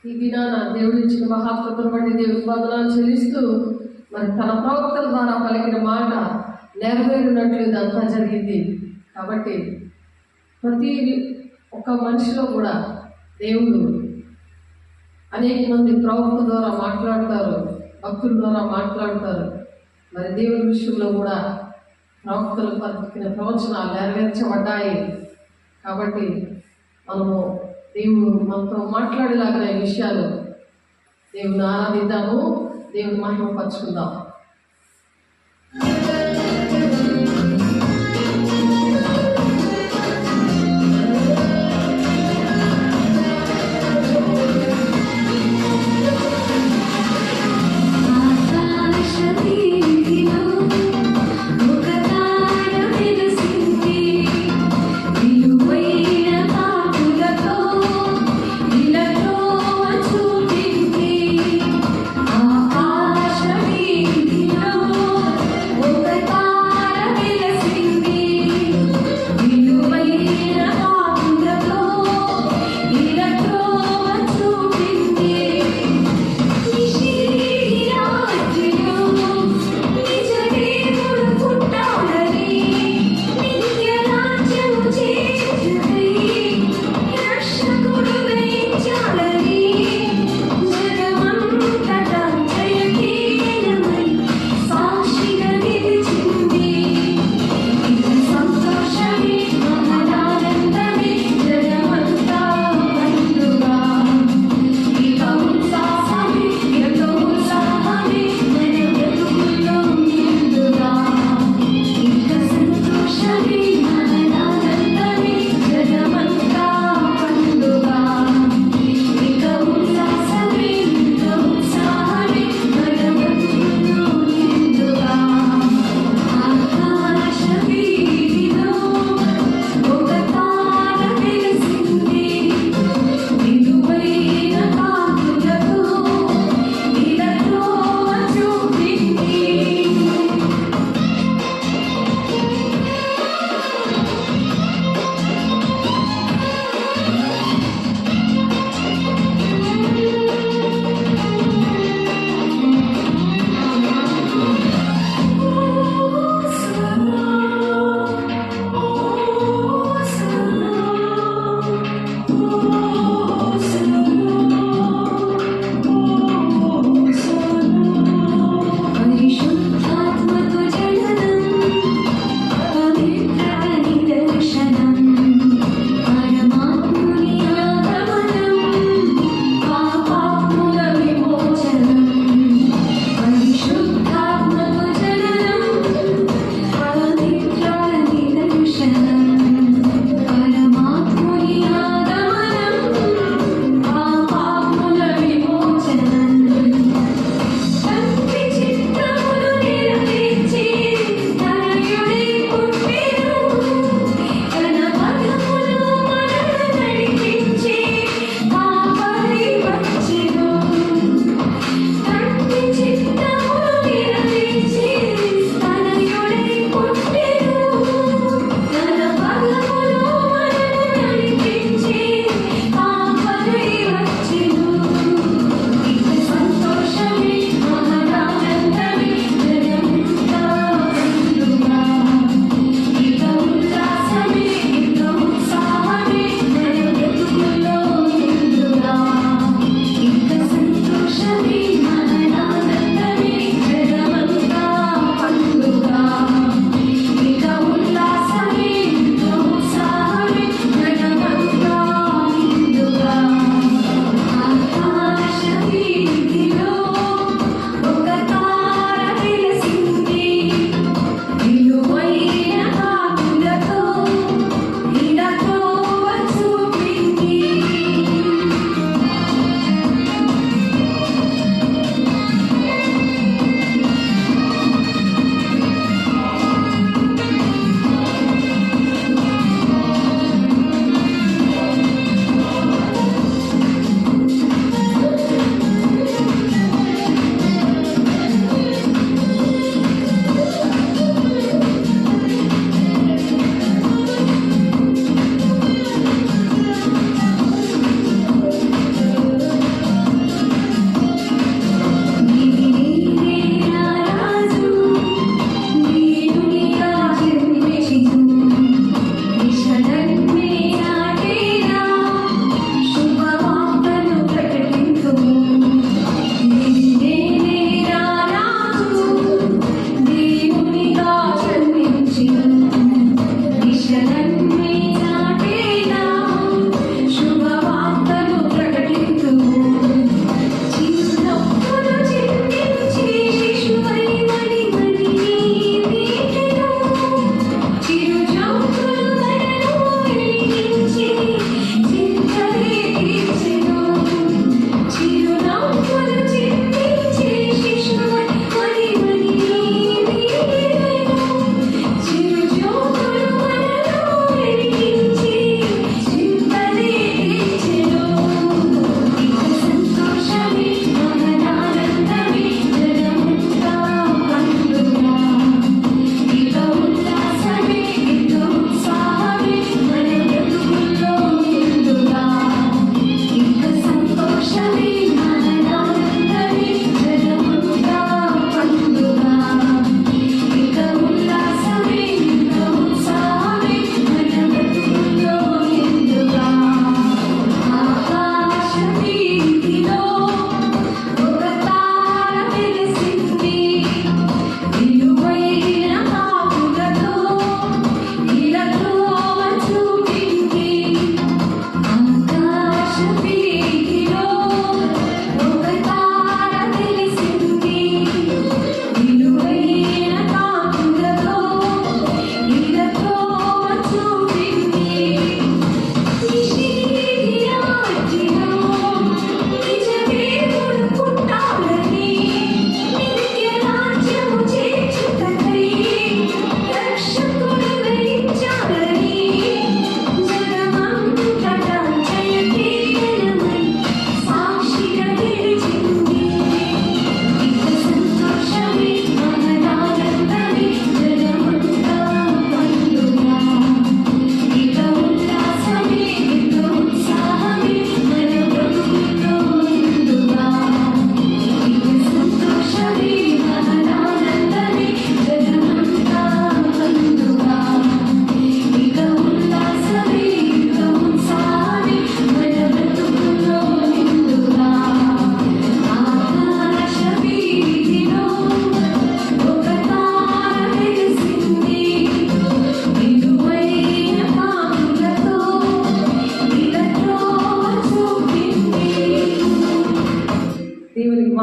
ఈ దినాన దేవుడు ఇచ్చిన మహాత్మను బట్టి దేవుడికి వందనాలు చెల్లిస్తూ మరి తన ప్రవక్తల ద్వారా పలికిన మాట నెరవేరినట్లు ఇదంతా జరిగింది. కాబట్టి ప్రతి ఒక్క మనిషిలో కూడా దేవుడు అనేక మంది ప్రవక్త ద్వారా మాట్లాడతారు, భక్తుల ద్వారా మాట్లాడతారు. మరి దేవుడి విషయంలో కూడా ప్రవక్తలు పలికిన ప్రవచనాలు నెరవేర్చబడ్డాయి. కాబట్టి మనము దేవుడు మనతో మాట్లాడేలాగిన విషయాలు దేవుని ఆరాధిద్దాము, దేవుని మహిమ పరుచుకుందాం. ఆకాశమే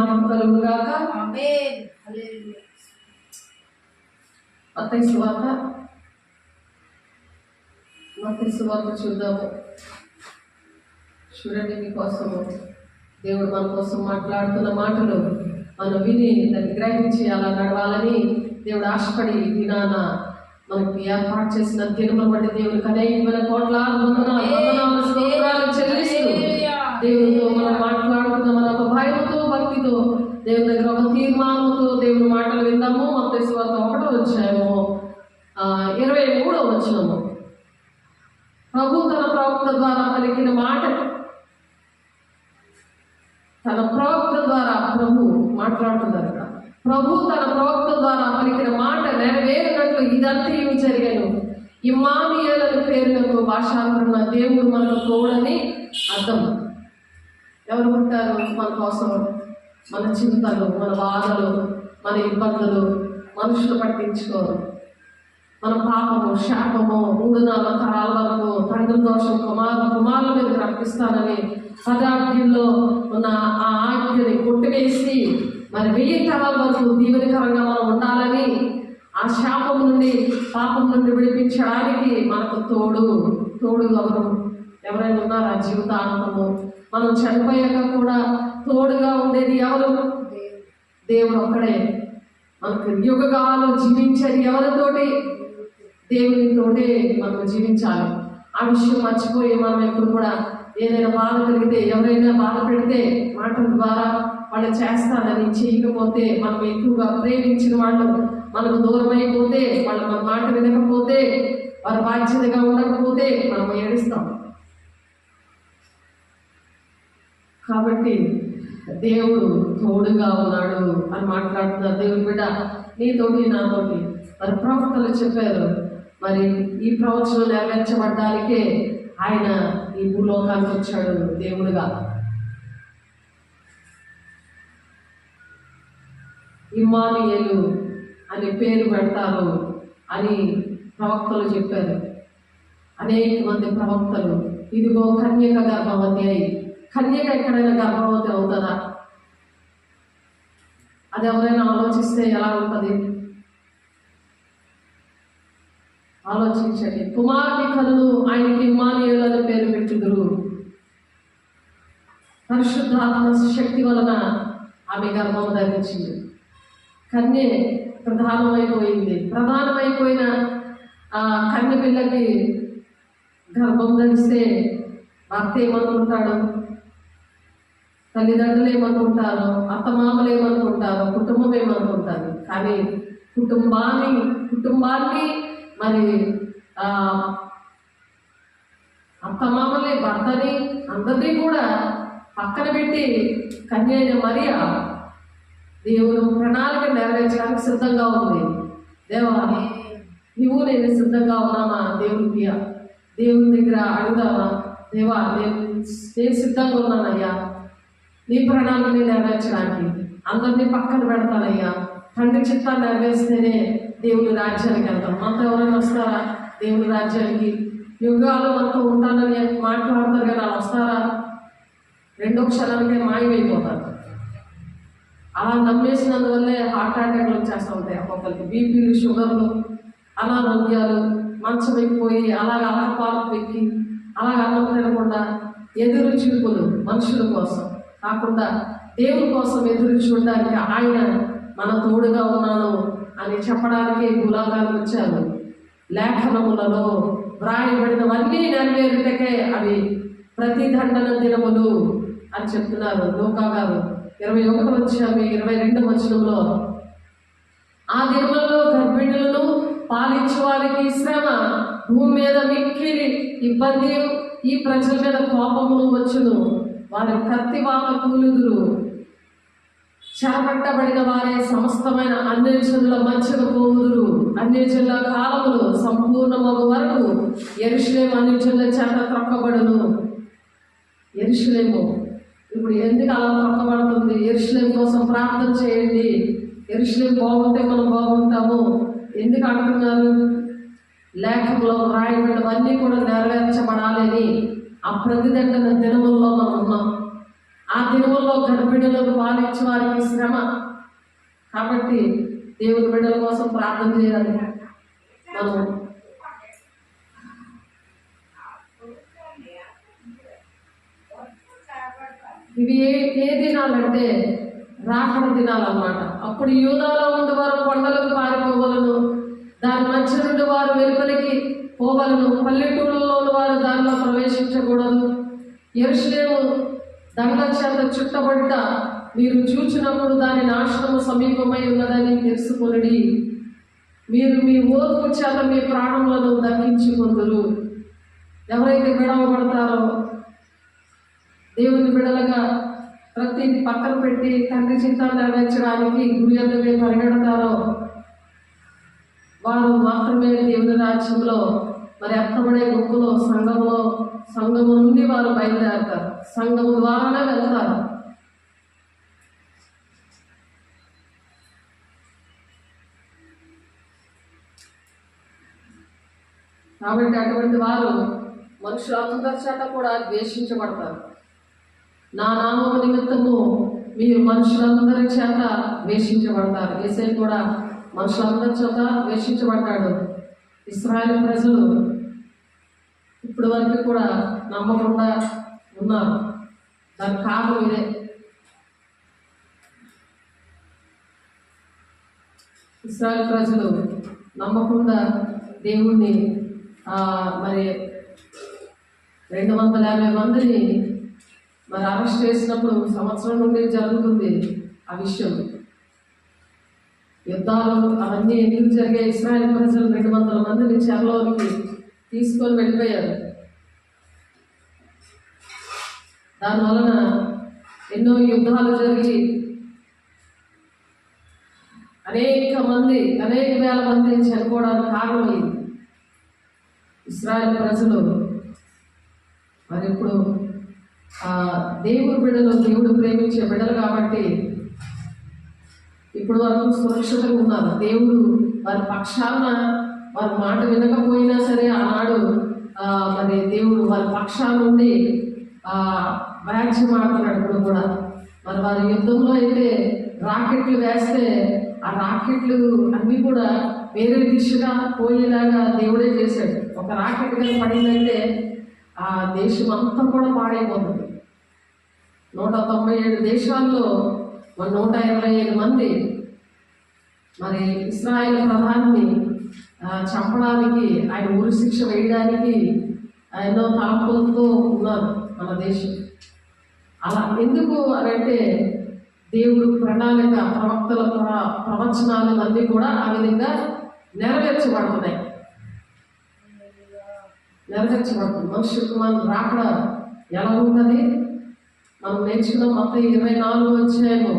మహిమ కలుగును గాక. ఆమేన్. హల్లెలూయా. మత్తయి సువార్త చూద్దాము. చూడండి, మీకోసము దేవుడు మన కోసం మాట్లాడుతున్న మాటలు మనం విని దాన్ని గ్రహించి అలా నడవాలని దేవుడు ఆశపడి వినాన మనకి ఏర్పాటు చేసిన దినముల బట్టి దేవుడికి అనేకమైన కోట్లాది వందనాలు స్తోత్రాలు చెల్లిస్తూ దేవుడితో మనం మాట్లాడుతున్న మన ఒక భయంతో భక్తితో దేవుని దగ్గర ఒక తీర్మానంతో దేవుని మాటలు విందాము. మత్తయి సువార్త 1:23 ప్రభు తన ప్రవక్త ద్వారా పలికిన మాట. తన ప్రవక్త ద్వారా ప్రభు మాట్లాడుతున్నారు ఇక్కడ. ప్రభు తన ప్రవక్త ద్వారా పలికిన మాట నెరవేరినట్లు ఇదంతా జరిగాను. ఇమ్మానుయేలు పేరునకు భాషాంతరణ దేవుడు మనకు తోడని అర్థం. ఎవరు పుట్టారు మన కోసం? మన చింతలు, మన బాధలు, మన ఇబ్బందులు మనుషులు పట్టించుకోరు. మన పాపము, శాపము 3-4 తరాల వరకు తండ్రి దోషం కుమారుల మీదకి రప్పిస్తానని పదార్థంలో ఉన్న ఆ ఆజ్ఞని కొట్టివేసి మరి 1000 తరాల వరకు దీవెనకరంగా మనం ఉండాలని, ఆ శాపం నుండి పాపం నుండి విడిపించడానికి మనకు తోడు ఎవరైనా ఉన్నారా? జీవితాంతము మనం చనిపోయాక కూడా తోడుగా ఉండేది ఎవరు? దేవుడు ఒక్కడే. మనకు యుగగాలు జీవించేది ఎవరితోటి? దేవునితోటే మనం జీవించాలి. ఆ విషయం మర్చిపోయి మనం ఎప్పుడు కూడా ఏదైనా బాధ కలిగితే, ఎవరైనా బాధ పెడితే మాటల ద్వారా వాళ్ళు చేస్తానని చేయకపోతే, మనం ఎక్కువగా ప్రేమించిన వాళ్ళు మనకు దూరం అయిపోతే, వాళ్ళు మన మాట వినకపోతే, వారి బాధ్యతగా ఉండకపోతే మనం ఏడుస్తాం. కాబట్టి దేవుడు తోడుగా ఉన్నాడు అని మాట్లాడుతున్నారు. దేవుడి బిడ్డ నీతోటి నాతోటి మరి ప్రవక్తలు చెప్పారు. మరి ఈ ప్రవచనం నెరవేర్చబడ్డానికే ఆయన ఈ భూలోకానికి వచ్చాడు దేవుడుగా. ఇమ్మానుయేలు అని పేరు పెడతారు అని ప్రవక్తలు చెప్పారు. అనేక మంది ప్రవక్తలు. ఇదిగో కన్యక గర్భవతి అయి, కన్యక ఎక్కడైనా గర్భవతి అవుతుందా? అది ఎవరైనా ఆలోచిస్తే ఎలా ఉంటుంది? ఆలోచించండి. కుమారుని కన్ను ఆయనకి ఇమ్మానుయేలు అని పేరు పెట్టుదురు. పరిశుద్ధాత్మ శక్తి వలన ఆమె గర్భం ధరించింది. కన్య ప్రధానమైపోయిన ఆ కన్య పిల్లకి గర్భం ధరిస్తే భర్త ఏమనుకుంటాడు? తల్లిదండ్రులు ఏమనుకుంటారు? అత్తమామలు ఏమనుకుంటారు? కుటుంబం ఏమనుకుంటారు? కానీ కుటుంబాన్ని మరి అత్తమామల్ని, భర్తని, అందరినీ కూడా పక్కన పెట్టి కన్య అయిన మరియా దేవుడు ప్రణాళిక నెరవేర్చడానికి సిద్ధంగా ఉంది. దేవా, నువ్వు నేను సిద్ధంగా ఉన్నామా? దేవుని దగ్గర అడుగుదామా? దేవా, నేను సిద్ధంగా ఉన్నానయ్యా నీ ప్రణాళికని నెరవేర్చడానికి. అందరినీ పక్కన పెడతానయ్యా. తండ్రి చిత్తాన్ని నెరవేర్స్తేనే దేవుని రాజ్యానికి వెళ్తాం. మనతో ఎవరైనా వస్తారా దేవుని రాజ్యానికి? యుగాలు మనతో ఉంటానని మాట్లాడతారు కదా, వస్తారా? 2 క్షణాలకే మాయమైపోతారు. అలా నమ్మేసినందువల్లే హార్ట్ అటాక్లు వచ్చేస్తూ ఉంటాయి. ఒక్కొక్కరికి బీపీలు, షుగర్లు, అనారోగ్యాలు, మంచం ఎక్కిపోయి అలాగ అలకపాలకు ఎక్కి అలాగ అన్నం తినకుండా ఎదురు చూపులు మనుషుల కోసం కాకుండా దేవుని కోసం ఎదురు చూడడానికి ఆయన మన తోడుగా ఉన్నాను అని చెప్పడానికి భూలోకానికి వచ్చారు. లేఖనములలో వ్రాయబడినవన్నీ నెరవేరుటకే అవి ప్రతిదండన దినములు అని చెప్తున్నారు లూకా గారు 21 వచనంలో. ఆ దినములలో గర్భిణులను పాలించే వారికి శ్రమ, భూమి మీద మిక్కిలి ఇబ్బంది, ఈ ప్రజల మీద కోపమును వచ్చును. వారి కత్తివాత కూలుదురు. చెరపట్టబడిన వారే సమస్తమైన అన్యజనుల మధ్యకు పోవుదురు. అన్యజనుల కాలములు సంపూర్ణమగు వరకు యెరూషలేము అన్యజనుల చేత త్రొక్కబడును. యెరూషలేము ఇప్పుడు ఎందుకు అలా త్రొక్కబడుతుంది? యెరూషలేము కోసం ప్రార్థన చేయండి. యెరూషలేము బాగుంటే మనం బాగుంటాము ఎందుకు అంటున్నారు? లేఖంలో రాయబడినవన్నీ కూడా నెరవేర్చబడాలని ఆ ప్రతిదండన దినముల్లో మనం ఉన్నాం. ఆ దినముల్లో గర్భిణులకు పాలించే వారికి శ్రమ. కాబట్టి దేవుని బిడ్డల కోసం ప్రార్థన చేయాలి. మనం ఇవి ఏ దినాలంటే రాకడ దినాలన్నమాట. అప్పుడు యూదాలో ఉండేవారు కొండలకు పారిపోవలను, దాని మధ్య నుండి వారు వెలుపలికి పోవలను, పల్లెటూళ్ళలో వారు దానిలో ప్రవేశించకూడదు. యెరూషలేము దండ చేత చుట్టబడ్డ మీరు చూచినప్పుడు దాని నాశనము సమీపమై ఉన్నదని తెలుసుకొనుడి. మీరు మీ ఓర్పు చేత మీ ప్రాణములను దక్కించుకొందురు. ఎవరైతే విడవబడతారో, దేవుని బిడలుగా ప్రతిదీ పక్కన పెట్టి తండ్రి చిత్తాన్ని నెరవేర్చడానికి గురి యొద్దకే పరిగెడతారో వారు మాత్రమే దేవుని రాజ్యంలో మరి ఎత్తబడే గుంపులో సంఘము నుండి వారు బయలుదేరతారు. సంఘము ద్వారానే వెళ్తారు. కాబట్టి అటువంటి వారు మనుషులందరి చేత కూడా ద్వేషించబడతారు. నా నామము నిమిత్తము మీరు మనుషులందరి చేత ద్వేషించబడతారు. యేసయ్య కూడా మనుషులందరి చేత ద్వేషించబడ్డాడు. ఇశ్రాయేలు ప్రజలు ఇప్పటి వరకు కూడా నమ్మకుండా ఉన్నారు. దానికి కారణం ఇదే. ఇశ్రాయేలు ప్రజలు నమ్మకుండా దేవుణ్ణి మరి 250 మందిని మరి అరెస్ట్ చేసినప్పుడు సంవత్సరం నుండి జరుగుతుంది ఆ విషయం. యుద్ధాలు అవన్నీ ఎందుకు జరిగాయి? ఇశ్రాయేలు ప్రజలు 200 మందిని చెరలోనికి తీసుకొని వెళ్ళిపోయారు. దానివలన ఎన్నో యుద్ధాలు జరిగి అనేక వేల మంది చనిపోవడానికి కారణమైంది. ఇశ్రాయేలు ప్రజలు మరి ఇప్పుడు దేవుడు బిడ్డలు, దేవుడు ప్రేమించే బిడ్డలు కాబట్టి ఇప్పుడు వరకు సురక్షితంగా ఉన్నారు. దేవుడు వారి పక్షాన వారి మాట వినకపోయినా సరే ఆనాడు మరి దేవుడు వారి పక్షాన నుండి వ్యాఖ్య మాట్లాడు. ఇప్పుడు కూడా మరి వారి యుద్ధంలో అయితే రాకెట్లు వేస్తే ఆ రాకెట్లు అన్నీ కూడా వేరే దిశగా పోయేలాగా దేవుడే చేశాడు. ఒక రాకెట్ కానీ పడిందంటే ఆ దేశం అంతా కూడా పాడైపోతుంది. 197 దేశాల్లో 125 మంది మరి ఇశ్రాయేలు ప్రధానిని చంపడానికి, ఆయన ఉరి శిక్ష వేయడానికి ఎన్నో తలపులతో ఉన్నారు మన దేశం. అలా ఎందుకు అనంటే దేవుడు ప్రణాళిక, ప్రవక్తల ప్రవచనాలు అన్నీ కూడా ఆ విధంగా నెరవేర్చబడుతున్నాయి. మనుష్య కుమారుడు రాకడ ఎలా ఉంటుంది మనం నేర్చుకున్నాం. మత్తయి 24 అధ్యాయము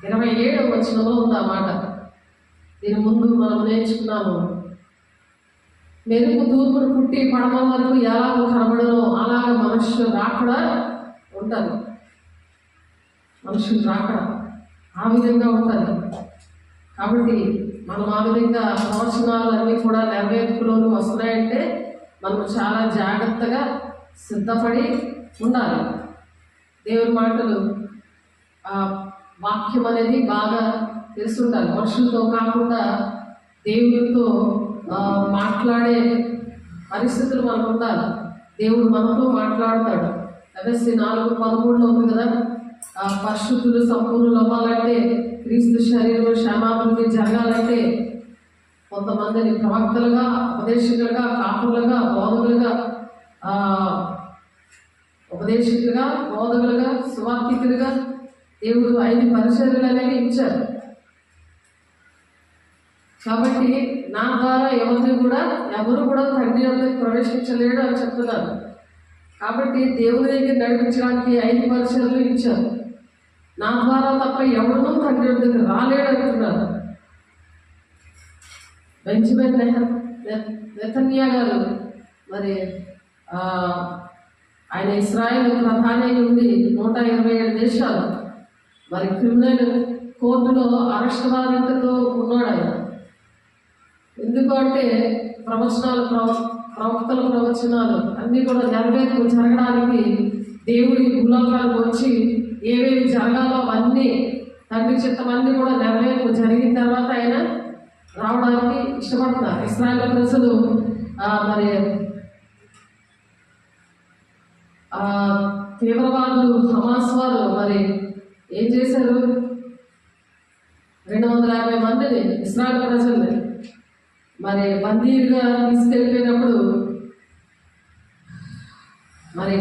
27వ వచనంలో ఉంది ఆ మాట. దీని ముందు మనం నేర్చుకున్నాము. మెరుపు తూర్పును పుట్టి పడమ వరకు ఎలా కనబడనో అలాగ మనుషులు రాకడ ఉంటుంది. మనుషులు రాకడ ఆ విధంగా ఉంటుంది. కాబట్టి మనం ఆ విధంగా ప్రవచనాలు అన్నీ కూడా నెరవేర్పులోకి వస్తున్నాయంటే మనం చాలా జాగ్రత్తగా సిద్ధపడి ఉండాలి. దేవుని మాటలు వాక్యం అనేది బాగా తెలుసుండాలి. మనుషులతో కాకుండా దేవుడితో మాట్లాడే పరిస్థితులు మనకు ఉండాలి. దేవుడు మనతో మాట్లాడతాడు. ఎఫెసీ 4:13 ఉంది కదా, పరిశుద్ధులు సంపూర్ణులు అవ్వాలంటే, క్రీస్తు శరీరంలో క్షేమాభివృద్ధి జరగాలంటే కొంతమందిని ప్రవక్తలుగా, ఉపదేశకులుగా, కాపులుగా, బోధకులుగా, సువార్థికులుగా దేవుడు 5 పరిచర్యలు అనేవి ఇచ్చారు. కాబట్టి నా ద్వారా ఎవరు కూడా తండ్రి వద్దకు ప్రవేశించలేడు అని చెప్తున్నారు. కాబట్టి దేవుని దగ్గర నడిపించడానికి 5 పరిచర్యలు ఇచ్చారు. నా ద్వారా తప్ప ఎవడూ తండ్రి వద్దకు రాలేడు అంటున్నారు. బెంజమిన్ నెతన్యా గారు మరి ఆయన ఇశ్రాయేలు ప్రధాని నుండి 127 దేశాలు మరి క్రిమినల్ కోర్టులో అరెస్ట్ వారెంట్తో ఉన్నాడు. ఆయన ఎందుకు అంటే ప్రవక్తల ప్రవచనాలు అన్నీ కూడా నెరవేర్పు జరగడానికి దేవుడి భూలోకాలకు వచ్చి ఏవేవి జరగాలో అవన్నీ తండ్రి చిత్తం అన్నీ కూడా నెరవేర్పు జరిగిన తర్వాత ఆయన రావడానికి ఇష్టపడుతున్నారు. ఇశ్రాయేలు ప్రజలు మరి తీవ్రవాదులు హమాస్ వారు మరి ఏం చేశారు? 250 మందిని ఇశ్రాయేలు ప్రజల్ని మరి బందీలుగా తీసుకెళ్ళిపోయినప్పుడు మరి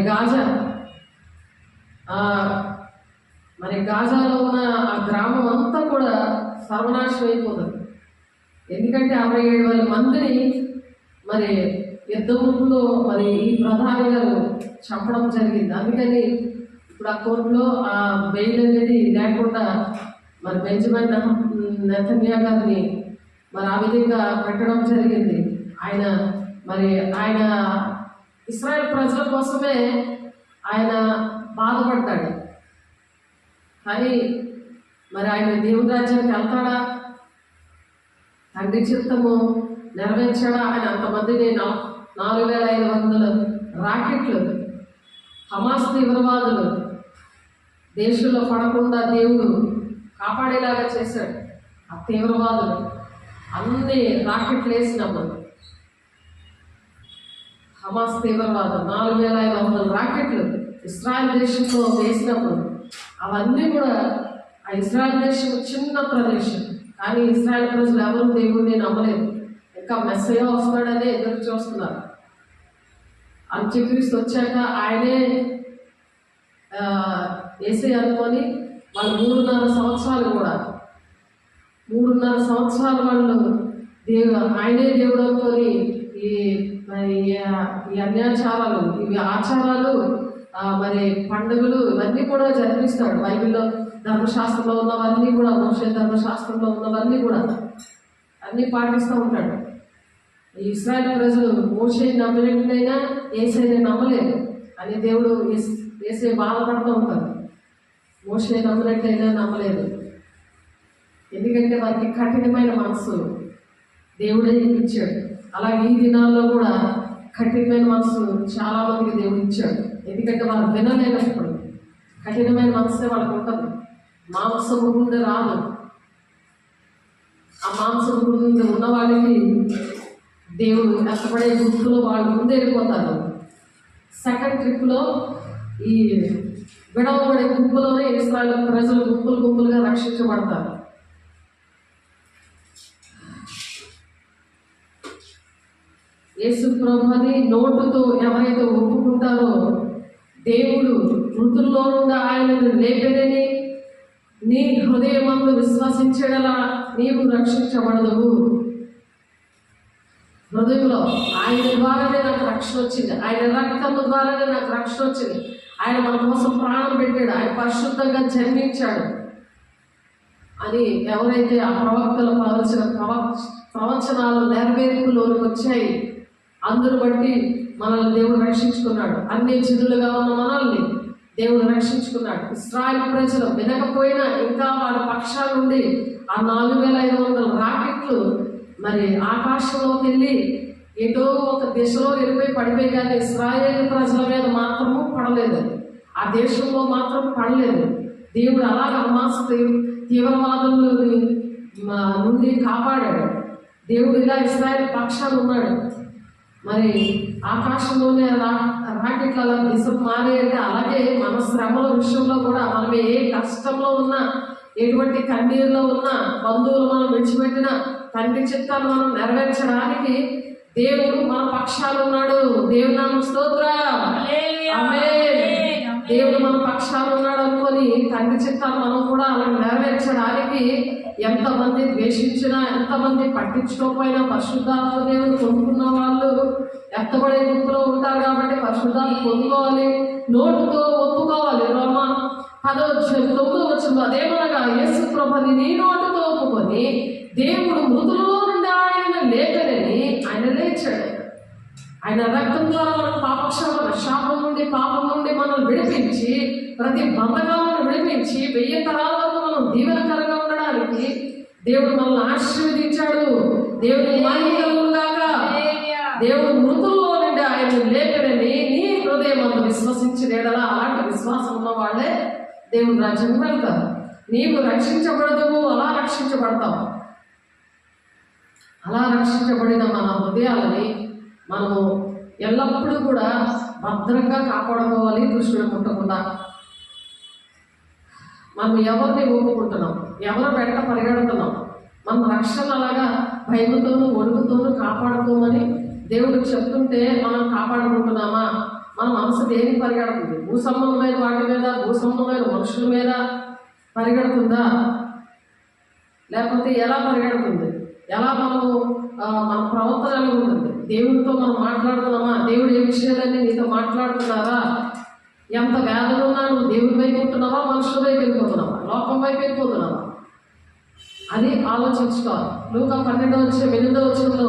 గాజాలో ఉన్న ఆ గ్రామం అంతా కూడా సర్వనాశనం అయిపోతుంది. ఎందుకంటే 67,000 మందిని మరి యుద్ధములో మరి ఈ ప్రధాని గారు చంపడం జరిగింది. అందుకని ఇప్పుడు ఆ కోర్టులో ఆ బెయిల్ అనేది లేకుండా మరి బెంజమిన్ నెతన్యాహు గారిని మరి ఆ విధంగా పెట్టడం జరిగింది. ఆయన ఇశ్రాయేల్ ప్రజల కోసమే ఆయన బాధపడతాడు. కానీ మరి ఆయన దేవుని రాజ్యానికి వెళ్తాడా? తండ్రి చిత్తము నెరవేర్చాడా? ఆయన అంతమందిని 4,500 రాకెట్లు హమాస్ తీవ్రవాదులు దేశంలో పడకుండా దేవుడు కాపాడేలాగా చేశాడు. ఆ తీవ్రవాదులు అన్ని రాకెట్లు వేసినప్పుడు హమాస్ తీవ్రవాదం 4,500 రాకెట్లు ఇశ్రాయేల్ దేశంలో వేసినప్పుడు అవన్నీ కూడా ఆ ఇశ్రాయేల్ దేశం చిన్న ప్రదేశం, కానీ ఇశ్రాయేల్ ప్రజలు ఎవరు దేవుడిని నమ్మలేదు. ఇంకా మెస్సయ్య వస్తాడని ఎదురు చూస్తున్నారు. అంత్యక్రీస్తు వచ్చాక ఆయనే వేసే అనుకొని వాళ్ళు 3.5 సంవత్సరాలు కూడా 3.5 సంవత్సరాలు వాళ్ళు ఆయనే దేవుడు అనుకొని ఈ అన్యాచారాలు, ఇవి ఆచారాలు, మరి పండుగలు ఇవన్నీ కూడా జరిపిస్తాడు. బైబిల్లో ధర్మశాస్త్రంలో ఉన్నవన్నీ కూడా, మోషే ధర్మశాస్త్రంలో ఉన్నవన్నీ కూడా అన్నీ పాటిస్తూ ఉంటాడు. ఈ ఇశ్రాయేల్ ప్రజలు మోషే నమ్మినట్లయినా యేసయ్యని నమ్మలేదు అని దేవుడు యేసయ్య బాధపడుతూ ఉంటారు. మోషే నమ్మినట్లయినా నమ్మలేదు, ఎందుకంటే వారికి కఠినమైన మనసు దేవుడే ఇచ్చాడు. అలాగే ఈ దినాల్లో కూడా కఠినమైన మనసు చాలా మందికి దేవుడు ఇచ్చాడు. ఎందుకంటే వాళ్ళు వినలేనప్పుడు కఠినమైన మనసే వాళ్ళకి ఉంటుంది. మాంసము ముందు రాదు. ఆ మాంసం ముందు ఉన్న వాళ్ళకి దేవుడు కష్టపడే గుంపులో వాళ్ళు ముందే వెళ్ళిపోతారు. సెకండ్ ట్రిప్లో ఈ విడవబడే గుంపులోనే ఇశ్రాయేలు ప్రజలు గుంపులుగా రక్షించబడతారు. యేసు ప్రభుని నోటుతో ఎవరైతే ఒప్పుకుంటారో దేవుడు మృతుల్లో నుండి ఆయనను లేపెనని నీ హృదయమందు విశ్వసించడలా నీవు రక్షించబడదు. హృదయంలో ఆయన ద్వారానే నాకు రక్షణ వచ్చింది, ఆయన రక్తము ద్వారానే నాకు రక్షణ వచ్చింది, ఆయన మన కోసం ప్రాణం పెట్టాడు, ఆయన పరిశుద్ధంగా జన్మించాడు అని ఎవరైతే ఆ ప్రవక్తలు ప్రవచనాలు నెరవేర్పులోకి వచ్చాయి, అందును బట్టి మనల్ని దేవుడు రక్షించుకున్నాడు. అన్ని చిదులుగా ఉన్న మనల్ని దేవుడు రక్షించుకున్నాడు. ఇశ్రాయేలు ప్రజలు వినకపోయినా ఇంకా వాళ్ళ పక్షాల నుండి ఆ 4,500 రాకెట్లు మరి ఆకాశంలోకి వెళ్ళి ఏదో ఒక దిశలో వెళ్ళిపోయి పడిపోయి, కానీ ఇశ్రాయేలు ప్రజల మీద మాత్రము పడలేదు, ఆ దేశంలో మాత్రం పడలేదు. దేవుడు అలాగ హమాస్ తీవ్రవాదుల నుండి కాపాడాడు. దేవుడు ఇలా ఇశ్రాయేలు పక్షాలు ఉన్నాడు. మరి ఆకాశంలోనే రాకెట్లు అలా దిశ మారి అంటే అలాగే మన శ్రమల విషయంలో కూడా మనం ఏ కష్టంలో ఉన్నా, ఎటువంటి కన్నీరులో ఉన్నా, బంధువులు మనం విడిచిపెట్టినా తండ్రి చిత్తాన్ని మనం నెరవేర్చడానికి దేవుడు మన పక్షాలు ఉన్నాడు. దేవుని నామమున స్తోత్రం. ఆమేన్. దేవుడు మన పక్షాలు ఉన్నాడు అనుకొని తండ్రి చిత్తాన్ని మనం కూడా అలా నెరవేర్చడానికి ఎంతమంది ద్వేషించినా, ఎంతమంది పట్టించుకోకపోయినా పరిశుద్ధాత్మ దేవుడు పొందుకున్న వాళ్ళు ఎత్తబడే గుర్తులో ఉంటారు. కాబట్టి పరిశుద్ధాత్మ పొందుకోవాలి, నోటుతో ఒప్పుకోవాలి. రోమా 10:9 అదేమనగా యేసు ప్రభుని నీ నోటుతో ఒప్పుకొని దేవుడు మృతులలో నుండి ఆయన లేపనని ఆయన లేచాడు. ఆయన రక్తం ద్వారా మన శాపం నుండి పాపం నుండి మనం విడిపించి, ప్రతి బంధకాలను విడిపించి 1000 తరాల వరకు మనం దీవెనకరంగా ఉండడానికి దేవుడు మనల్ని ఆశీర్వదించాడు. దేవుని మహిమ కలుగును గాక. హల్లెలూయా. దేవుడు మృతుల్లో నుండి ఆయన లేపనని నీ హృదయం అందు విశ్వసించిన ఎడల అలాంటి విశ్వాసం ఉన్న వాళ్ళే దేవుని రాజ్యం వెళ్తారు. నీవు రక్షించబడదు, అలా రక్షించబడతావు. అలా రక్షించబడిన మన హృదయాలని మనము ఎల్లప్పుడూ కూడా భద్రంగా కాపాడుకోవాలి. దుష్టుడు ముట్టకుండా మనం ఎవరిని ఒప్పుకుంటున్నాం, ఎవరి వెంట పరిగెడుతున్నాం, మన రక్షణ అలాగా భయముతోనూ వణుకుతోనూ కాపాడుకోమని దేవుడు చెప్తుంటే మనం కాపాడుకుంటున్నామా? మన మనసు దేనికి పరిగెడుతుంది? భూసంబంధమైన వాటి మీద, భూసంబంధమైన మనుషుల మీద పరిగెడుతుందా? లేకపోతే ఎలా పరిగెడుతుంది? ఎలా మనము మన ప్రవర్తన ఎలా ఉంటుంది? దేవుడితో మనం మాట్లాడుతున్నామా? దేవుడు ఏ విషయాలన్నీ నీతో మాట్లాడుతున్నారా? ఎంత వేదన ఉన్నా నువ్వు దేవుడి వైపు ఉంటున్నావా, మనుషుల వైపు వెళ్ళిపోతున్నావా, లోకం వైపు వెళ్ళిపోతున్నావా? అది ఆలోచించుకోవాలి. లూకా 12:8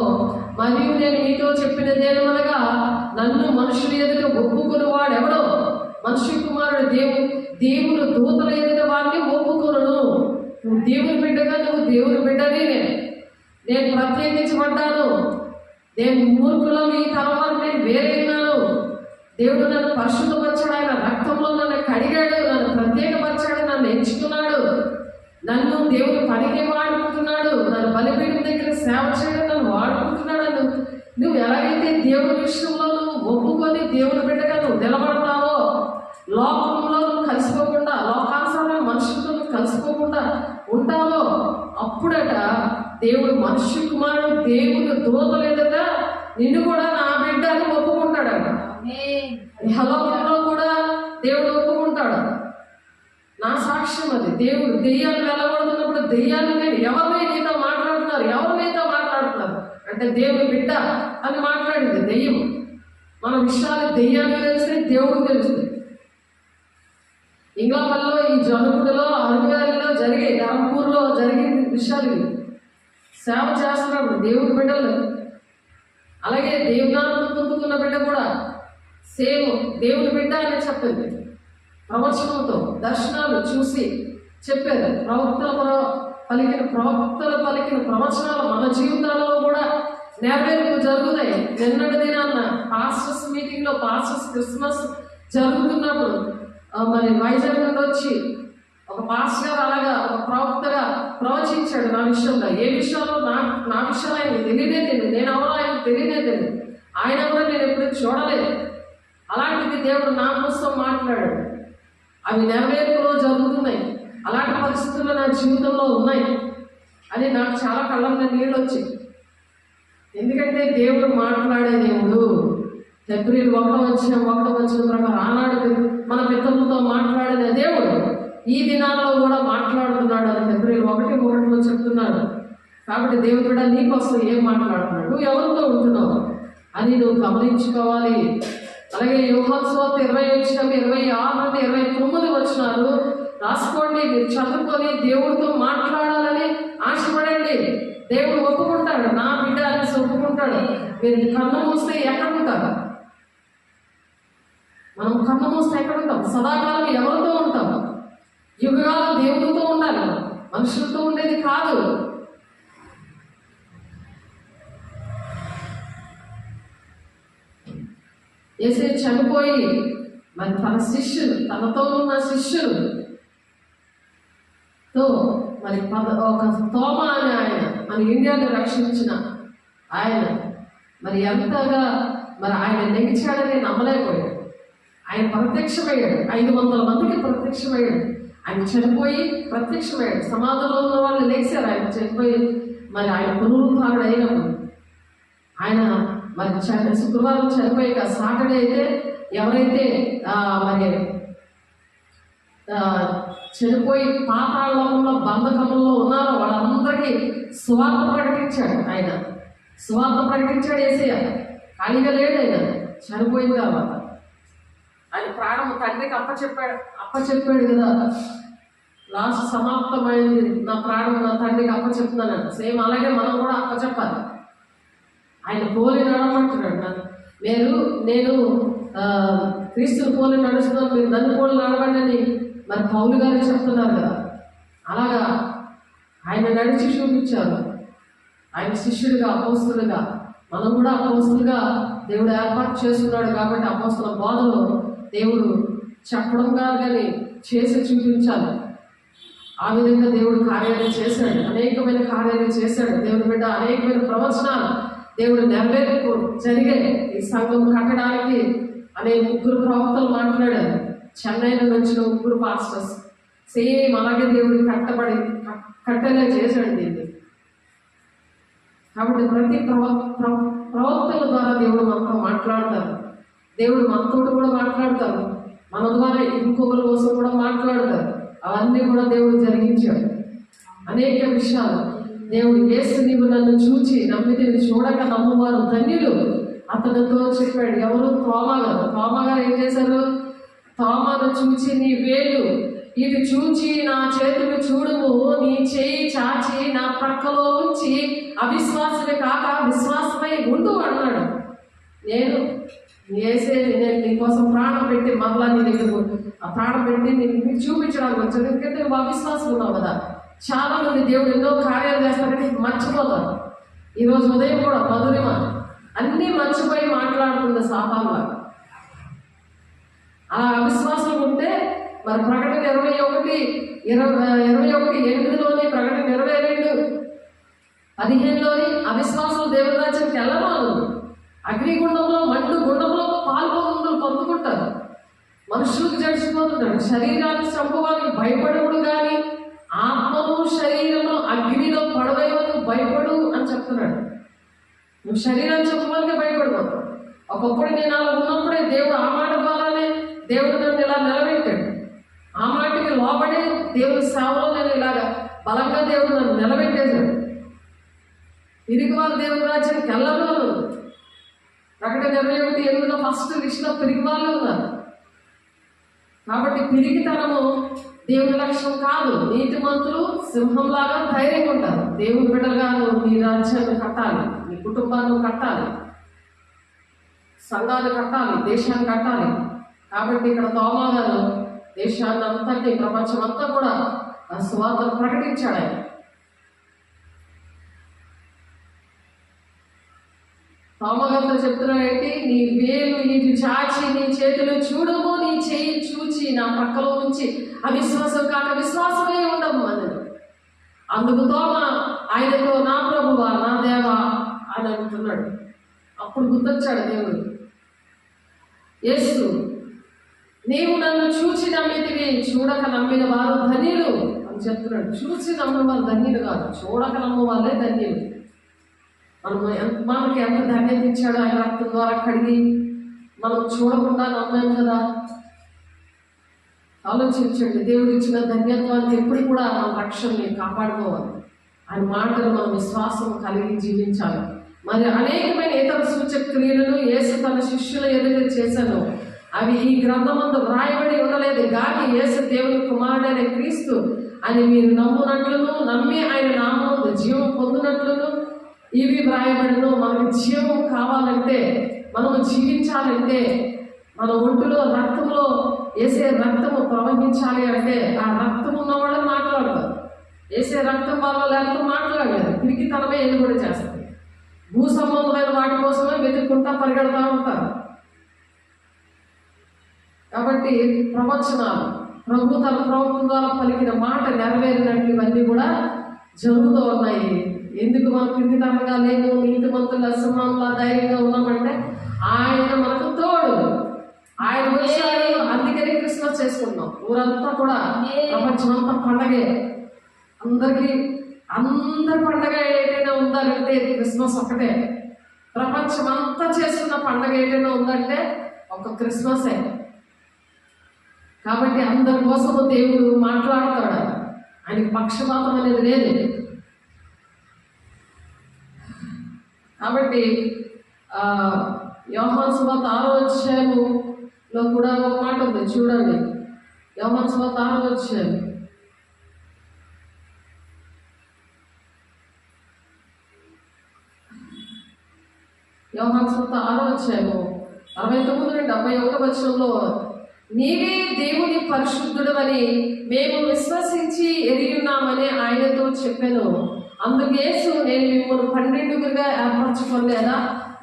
మరియు నేను మీతో చెప్పినదేమనగా నన్ను మనుషుల ఎదుట ఒప్పుకుని వాడెవడో మనుష్య కుమారుడు దేవుడు దూతల ఎదుట వాడిని ఒప్పుకొనును. నువ్వు దేవుని బిడ్డగా, నువ్వు దేవుని బిడ్డని నేను ప్రత్యేకించబడ్డాను. నేను మూర్ఖులం ఈ తరం వరకు నేను వేరైనాను. దేవుడు నన్ను పరిశుద్ధపరిచాడు, ఆయన రక్తంలో నన్ను కడిగాడు, నన్ను ప్రత్యేకపరిచాడు, నన్ను ఎంచుకున్నాడు, నన్ను దేవుడు పనికి వాడుకుంటున్నాడు, నన్ను బలిపీఠం దగ్గర సేవ చేయడం నన్ను వాడుకుంటున్నాడు. నువ్వు ఎలాగైతే దేవుడి విషయంలో నువ్వు ఒప్పుకొని దేవుని బిడ్డగా నువ్వు నిలబడతావో, లోకంలో నువ్వు కలిసిపోకుండా, లోకానుసారమైన మనుషులతో నువ్వు కలిసిపోకుండా ఉంటావో, అప్పుడట దేవుడు మనుష్య కుమారుడు దేవుడు దూతల ఎదుట నిన్ను కూడా నా బిడ్డ అని ఒప్పుకుంటాడట. ఇహలోకంలో కూడా దేవుడు ఒప్పుకుంటాడు. నా సాక్ష్యం అది. దేవుడు దెయ్యాలు వెళ్ళగొడుతున్నప్పుడు దెయ్యాలు నేను ఎవరిని నీతో మాట్లాడుతున్నారు, ఎవరు నీతో మాట్లాడుతున్నారు అంటే దేవుని బిడ్డ అని మాట్లాడింది దెయ్యం. మన విషయాలు దెయ్యాన్ని తెలిస్తే దేవుడు తెలుస్తుంది. ఇంగ్లాపల్లిలో, ఈ జనుగుడిలో, అరుగాలిలో జరిగే, ధర్మపూర్లో జరిగే విషయాలు ఇవి. సేవ చేస్తున్నాడు దేవుని బిడ్డలు. అలాగే దేవునాన్ని పొందుకున్న బిడ్డ కూడా సేమ్ దేవుని బిడ్డ అని చెప్పింది. ప్రవచనంతో దర్శనాలు చూసి చెప్పారు. ప్రవక్తలు పలికిన ప్రవచనాలు మన జీవితాలలో కూడా నెరవేర్పు జరుగుతాయి. నిన్నటి దినాన్న పాస్టర్స్ మీటింగ్లో పాస్టర్స్ క్రిస్మస్ జరుగుతున్నప్పుడు మరి వైజాగ్ నుండి వచ్చి ఒక పాస్టర్ గారు అలాగా ఒక ప్రవక్తగా ప్రవచించాడు నా విషయంలో. ఏ విషయంలో నా విషయాలు ఆయన తెలియనే తెలియదు, నేను ఎవరో ఆయన తెలియనే తెలియదు, ఆయన ఎవరో నేను ఎప్పుడు చూడలేదు. అలాంటిది దేవుడు నా కోసం మాట్లాడాడు. అవి నెరవేర్పులో జరుగుతున్నాయి. అలాంటి పరిస్థితులు నా జీవితంలో ఉన్నాయి. అది నాకు చాలా కళ్ళ మీద నీళ్ళు వచ్చాయి. ఎందుకంటే దేవుడు మాట్లాడే దేవుడు. ఫిబ్రవరి 1 ప్రకారం ఆనాడు మన పితరులతో మాట్లాడిన దేవుడు ఈ దినాల్లో కూడా మాట్లాడుతున్నాడు అని ఫిబ్రవరి 1:1 చెప్తున్నాడు. కాబట్టి దేవుడు కూడా నీకోసం ఏం మాట్లాడుతున్నాడు, నువ్వు ఎవరితో ఉంటున్నావు అని నువ్వు గమనించుకోవాలి. అలాగే యోహాను సువార్త 20:26-29 రాసుకోండి. మీరు చదువుకొని దేవుడితో మాట్లాడాలని ఆశపడండి. దేవుడు ఒప్పుకుంటాడు, నా బిడ్డ అనేసి ఒప్పుకుంటాడు. మీరు కన్ను మూస్తే ఎక్కడ ఉంటారు? మనం కన్ను మూస్తే ఎక్కడ ఉంటాం? సదాకాలం ఎవరితో ఉంటాం? యుగాలు దేవుడితో ఉండాలి, మనుషులతో ఉండేది కాదు. యేసు చనిపోయి మరి తన శిష్యులు, తనతో ఉన్న శిష్యులతో మరి ఒక తోమ అని ఆయన మన ఇండియాని రక్షించిన ఆయన మరి ఎంతగా మరి ఆయన లెగిచాడని నమ్మలేకపోయాడు. ఆయన ప్రత్యక్షమయ్యాడు, 500 మందికి ప్రత్యక్షమయ్యాడు. ఆయన చనిపోయి ప్రత్యక్షమయ్యాడు. సమాధంలో ఉన్న వాళ్ళు లేచారు. ఆయన చనిపోయి మరి ఆయన పునరుద్ధారుడు అయినప్పుడు ఆయన మరి శుక్రవారం చనిపోయాక సాటర్డే అయితే ఎవరైతే మరి చనిపోయి పాతాళంలో బంధకంలో ఉన్నారో వాళ్ళందరికీ సువార్త ప్రకటించాడు. ఆయన సువార్త ప్రకటించాడు. యేసయ్య ఖాళీగా లేడు. ఆయన చనిపోయిన తర్వాత ఆయన ప్రాణం తండ్రికి అప్పచెప్పాడు కదా. లాస్ట్ సమాప్తమైంది, నా ప్రాణం నా తండ్రికి అప్పచెప్తున్నాను. సేమ్ అలాగే మనం కూడా అప్పచెప్పాలి. ఆయన పోలి నడమంటున్నాడు. నేను క్రీస్తుని పోలి నడుస్తున్నాను, మీరు నన్ను పోలి నడవండి అని మరి పౌలు గారు చెప్తున్నారు కదా. అలాగా ఆయన నడిచి చూపించారు. ఆయన శిష్యుడిగా అపోస్తులుగా మనం కూడా అపోస్తులుగా దేవుడు ఏర్పాటు చేస్తున్నాడు. కాబట్టి అపోస్తుల బోధలో దేవుడు చెప్పడం కాదు కానీ చేసి చూపించాలి. ఆ విధంగా దేవుడు కార్యాలు చేశాడు, అనేకమైన కార్యాలు చేశాడు. దేవుడి బిడ్డ అనేకమైన ప్రవచనాలు దేవుడు నెరవేర్పు జరిగాయి. ఈ సంఘం కట్టడానికి అనేక 3 ప్రవక్తలు మాట్లాడారు. చెన్నైలో వచ్చిన 3 పాస్టర్స్ సేమ్ అలాగే దేవుడు కట్టేలా చేశాడు దీన్ని. కాబట్టి ప్రతి ప్రవక్తల ద్వారా దేవుడు మనతో మాట్లాడతారు. దేవుడు మనతో కూడా మాట్లాడతారు. మన ద్వారా ఇంకొకరి కోసం కూడా మాట్లాడతారు. అవన్నీ కూడా దేవుడు జరిగించాడు. అనేక విషయాలు దేవుడు యేసు నీవు నన్ను చూచి నమ్మితే చూడక నమ్మువారు ధన్యులు అతనితో చెప్పాడు. ఎవరు? తోమగారు ఏం చేశారు? తోమను చూచి నీ వేలు ఇటు చూచి నా చేతులు చూడుము, నీ చేయి చాచి నా ప్రక్కలో ఉంచి అవిశ్వాసమే కాక విశ్వాసమై ఉండు అన్నాడు. నేను నీకోసం ప్రాణం పెట్టి మరలా నీ దగ్గర ఆ ప్రాణం పెట్టి నేను చూపించడానికి వచ్చాను. ఎందుకంటే నువ్వు అవిశ్వాసం ఉన్నావు కదా. చాలా మంది దేవుడు ఎన్నో కార్యాలు చేస్తారని మర్చిపోతారు. ఈరోజు ఉదయం కూడా మధురిమ అన్నీ మర్చిపోయి మాట్లాడుతుంది సాతానులా. ఆ అవిశ్వాసం ఉంటే మరి ప్రకటన 21:8లోని ప్రకటన 22:15లోని అవిశ్వాసం దేవుని రాజ్యానికి వెళ్ళమాను. అగ్నిగుండంలో మండు గుండంలో పాల్గొందులు పొందుకుంటారు. మనుషులకు జడిచిపోతుంటాడు. శరీరాన్ని చంపడానికి భయపడవుడు కానీ ఆత్మను శరీరము అగ్నిలో పడవేయవద్దు భయపడు అని చెప్తున్నాడు. నువ్వు శరీరాన్ని చంపడానికి భయపడవద్దు. ఒకప్పుడు నేను అలా ఉన్నప్పుడే దేవుడు ఆ మాట ద్వారానే దేవుడు నన్ను ఇలా నిలబెట్టాడు. ఆ మాటకి లోబడి దేవుడి సేవలో నేను ఇలాగా బలంగా దేవుడు నన్ను నిలబెట్టేశాడు. తిరిగి వాళ్ళు దేవుడి రాజ్యానికి వెళ్ళలేదు. ప్రకటన 21:8లో ఫస్ట్ లిస్టులో పిరిగి వాళ్ళు ఉన్నారు. కాబట్టి పిరిగితనము దేవుని లక్ష్యం కాదు. నీతిమంతులు సింహంలాగా ధైర్యంగా ఉంటారు. దేవుని బిడ్డలుగా నువ్వు నీ రాజ్యాన్ని కట్టాలి, నీ కుటుంబాన్ని కట్టాలి, సంఘాన్ని కట్టాలి, దేశాన్ని కట్టాలి. కాబట్టి ఇక్కడ తోమా గారు దేశాన్ని అంతటి ప్రపంచం అంతా కూడా సువార్తను ప్రకటించాడు. ఆయన తోమగారితో చెప్తున్నాడు ఏంటి? నీ వేలు ఇటు చాచి నీ చేతులు చూడము, నీ చేయి చూచి నా పక్కలో ఉంచి అవిశ్వాసం కాక విశ్వాసమే ఉండము అని. అందుకు తోమ ఆయనతో నా ప్రభువా నా దేవా అని అంటున్నాడు. అప్పుడు గుర్తొచ్చాడు దేవుడు. యేసు నీవు నన్ను చూచి నమ్మితివి, చూడక నమ్మిన వారు ధన్యులు అని చెప్తున్నాడు. చూసి నమ్మిన వారు ధన్యులు కాదు, చూడక నమ్మ వాళ్ళే ధన్యులు. మనకి ఎంత ధన్యత ఇచ్చాడు ఆయన రక్తం ద్వారా కడిగి. మనం చూడకుండా నమ్మాం కదా. ఆలోచించండి. దేవుడు ఇచ్చిన ధన్యత్వాన్ని ఎప్పుడు కూడా మన రక్షణని కాపాడుకోవాలి. ఆయన మాటలు మనం విశ్వాసం కలిగి జీవించాలి. మరి అనేకమైన ఇతర సూచక క్రియలను యేసు తన శిష్యుల ఎదుట చేశాను. అవి ఈ గ్రంథమందు వ్రాయబడి ఉండలేదు కానీ యేసు దేవుని కుమారుడైన క్రీస్తు అని మీరు నమ్మునట్లును నమ్మి ఆయన నామమున జీవం పొందినట్లును ఇవి వ్రాయబడిను. మనకు జీవం కావాలంటే, మనము జీవించాలంటే, మన ఒంటిలో రక్తంలో వేసే రక్తము ప్రవహించాలి అంటే ఆ రక్తం ఉన్నవాళ్ళు మాట్లాడతారు. వేసే రక్తం వల్ల లేకపోతే మాట్లాడలేదు. పిరికితనమే ఎలుబడి చేస్తుంది. భూ సంబంధమైన వాటి కోసమే వెతుక్కుంటా పరిగెడతా ఉంటారు. కాబట్టి ప్రవచనాలు ప్రభు తన ప్రవక్త ద్వారా పలికిన మాట నెరవేరినట్లు ఇవన్నీ కూడా జరుగుతూ ఉన్నాయి. ఎందుకు మనం పిరికితనంగా లేము, నీతిమంతుల సింహంలా ధైర్యంగా ఉన్నామంటే ఆయన మనకు తోడు. ఆయన వచ్చాడు. అందుకని క్రిస్మస్ చేసుకుంటున్నాం. ఊరంతా కూడా ప్రపంచం అంతా పండగే. అందరి పండగ ఏదైనా ఉందంటే క్రిస్మస్ ఒకటే. ప్రపంచం అంతా చేసుకున్న పండగ ఏదైనా ఉందంటే ఒక క్రిస్మసే. కాబట్టి అందరి కోసము దేవుడు మాట్లాడతాడు. ఆయనకి పక్షపాతం అనేది లేదు. కాబట్టి యోహాను సువార్త 6వ అధ్యాయంలో కూడా ఒక మాట ఉంది చూడండి. యోహాను సువార్త 6వ అధ్యాయం యోహాను సువార్త 6వ అధ్యాయము 69-71 వచనంలో నీవే దేవుని పరిశుద్ధుడు అని మేము విశ్వసించి ఎరిగి ఉన్నామని ఆయనతో చెప్పాను. అందుకు యేసు, నేను మిమ్మల్ని 12గా ఏర్పరచుకోలేదా,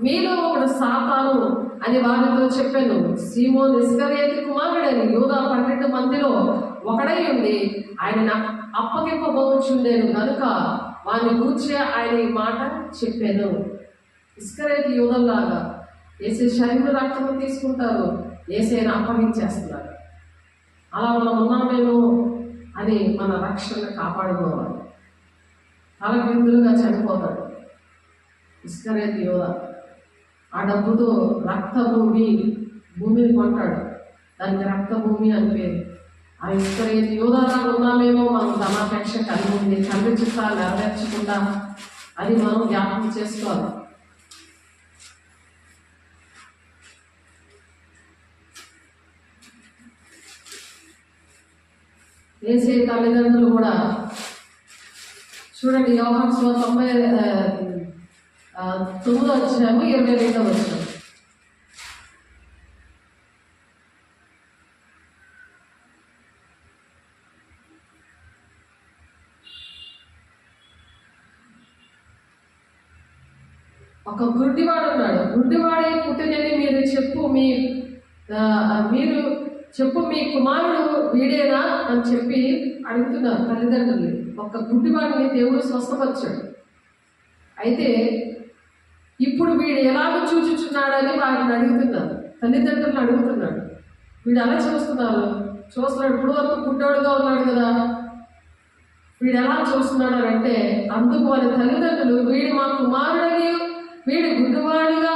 మీలో ఒకడు సాతాను అని వారితో చెప్పాను. సీమోను ఇస్కరియోతు కుమారుడని యూదా 12 మందిలో ఒకడై ఉండి ఆయన అప్పగింపబోచుండేను కనుక వారిని కూర్చే ఆయన ఈ మాట చెప్పాను. ఇస్కరియోతు యూదాలాగా యేసే శరీర రక్తము తీసుకుంటారు, యేసేని అప్పగించేస్తున్నారు. అలా మనం ఉన్నామేమో అని మన రక్షణ కాపాడుకోవాలి. తలకిందులుగా చనిపోతాడు ఇస్కరియోతు యూదా. ఆ డబ్బుతో భూమిని కొంటాడు, దానికి రక్తభూమి అని పేరు. ఆ ఇస్కరియోతు యూదాలా ఉన్నామేమో మనం ధనాపేక్ష కలిగి ఉంది, తండ్రి చిత్తాలు నెరవేర్చకుండా, అది మనం జ్ఞాపకం చేసుకోవాలి. యేసే తల్లిదండ్రులు కూడా చూడండి, యోహాను సువార్త 9వ అధ్యాయము 22వ వచనం. ఒక గుడ్డివాడు ఉన్నాడు. గుడ్డివాడే పుట్టినని మీరు చెప్పు మీ కుమారుడు వీడేనా అని చెప్పి అడుగుతున్నారు తల్లిదండ్రులు. ఒక గుడ్డివాడిని దేవుడు స్వస్థపరిచాడు. అయితే ఇప్పుడు వీడు ఎలాగో చూచుచున్నాడని వారిని అడుగుతున్నారు, తల్లిదండ్రులను అడుగుతున్నాడు. వీడు ఎలా చూస్తున్నాడు. ఇప్పుడు వరకు పుట్టోడుగా ఉన్నాడు కదా, వీడు ఎలా చూస్తున్నాడు అని అంటే, అందుకు వారి తల్లిదండ్రులు, వీడు మా కుమారుడని వీడు గుడ్డివాడిగా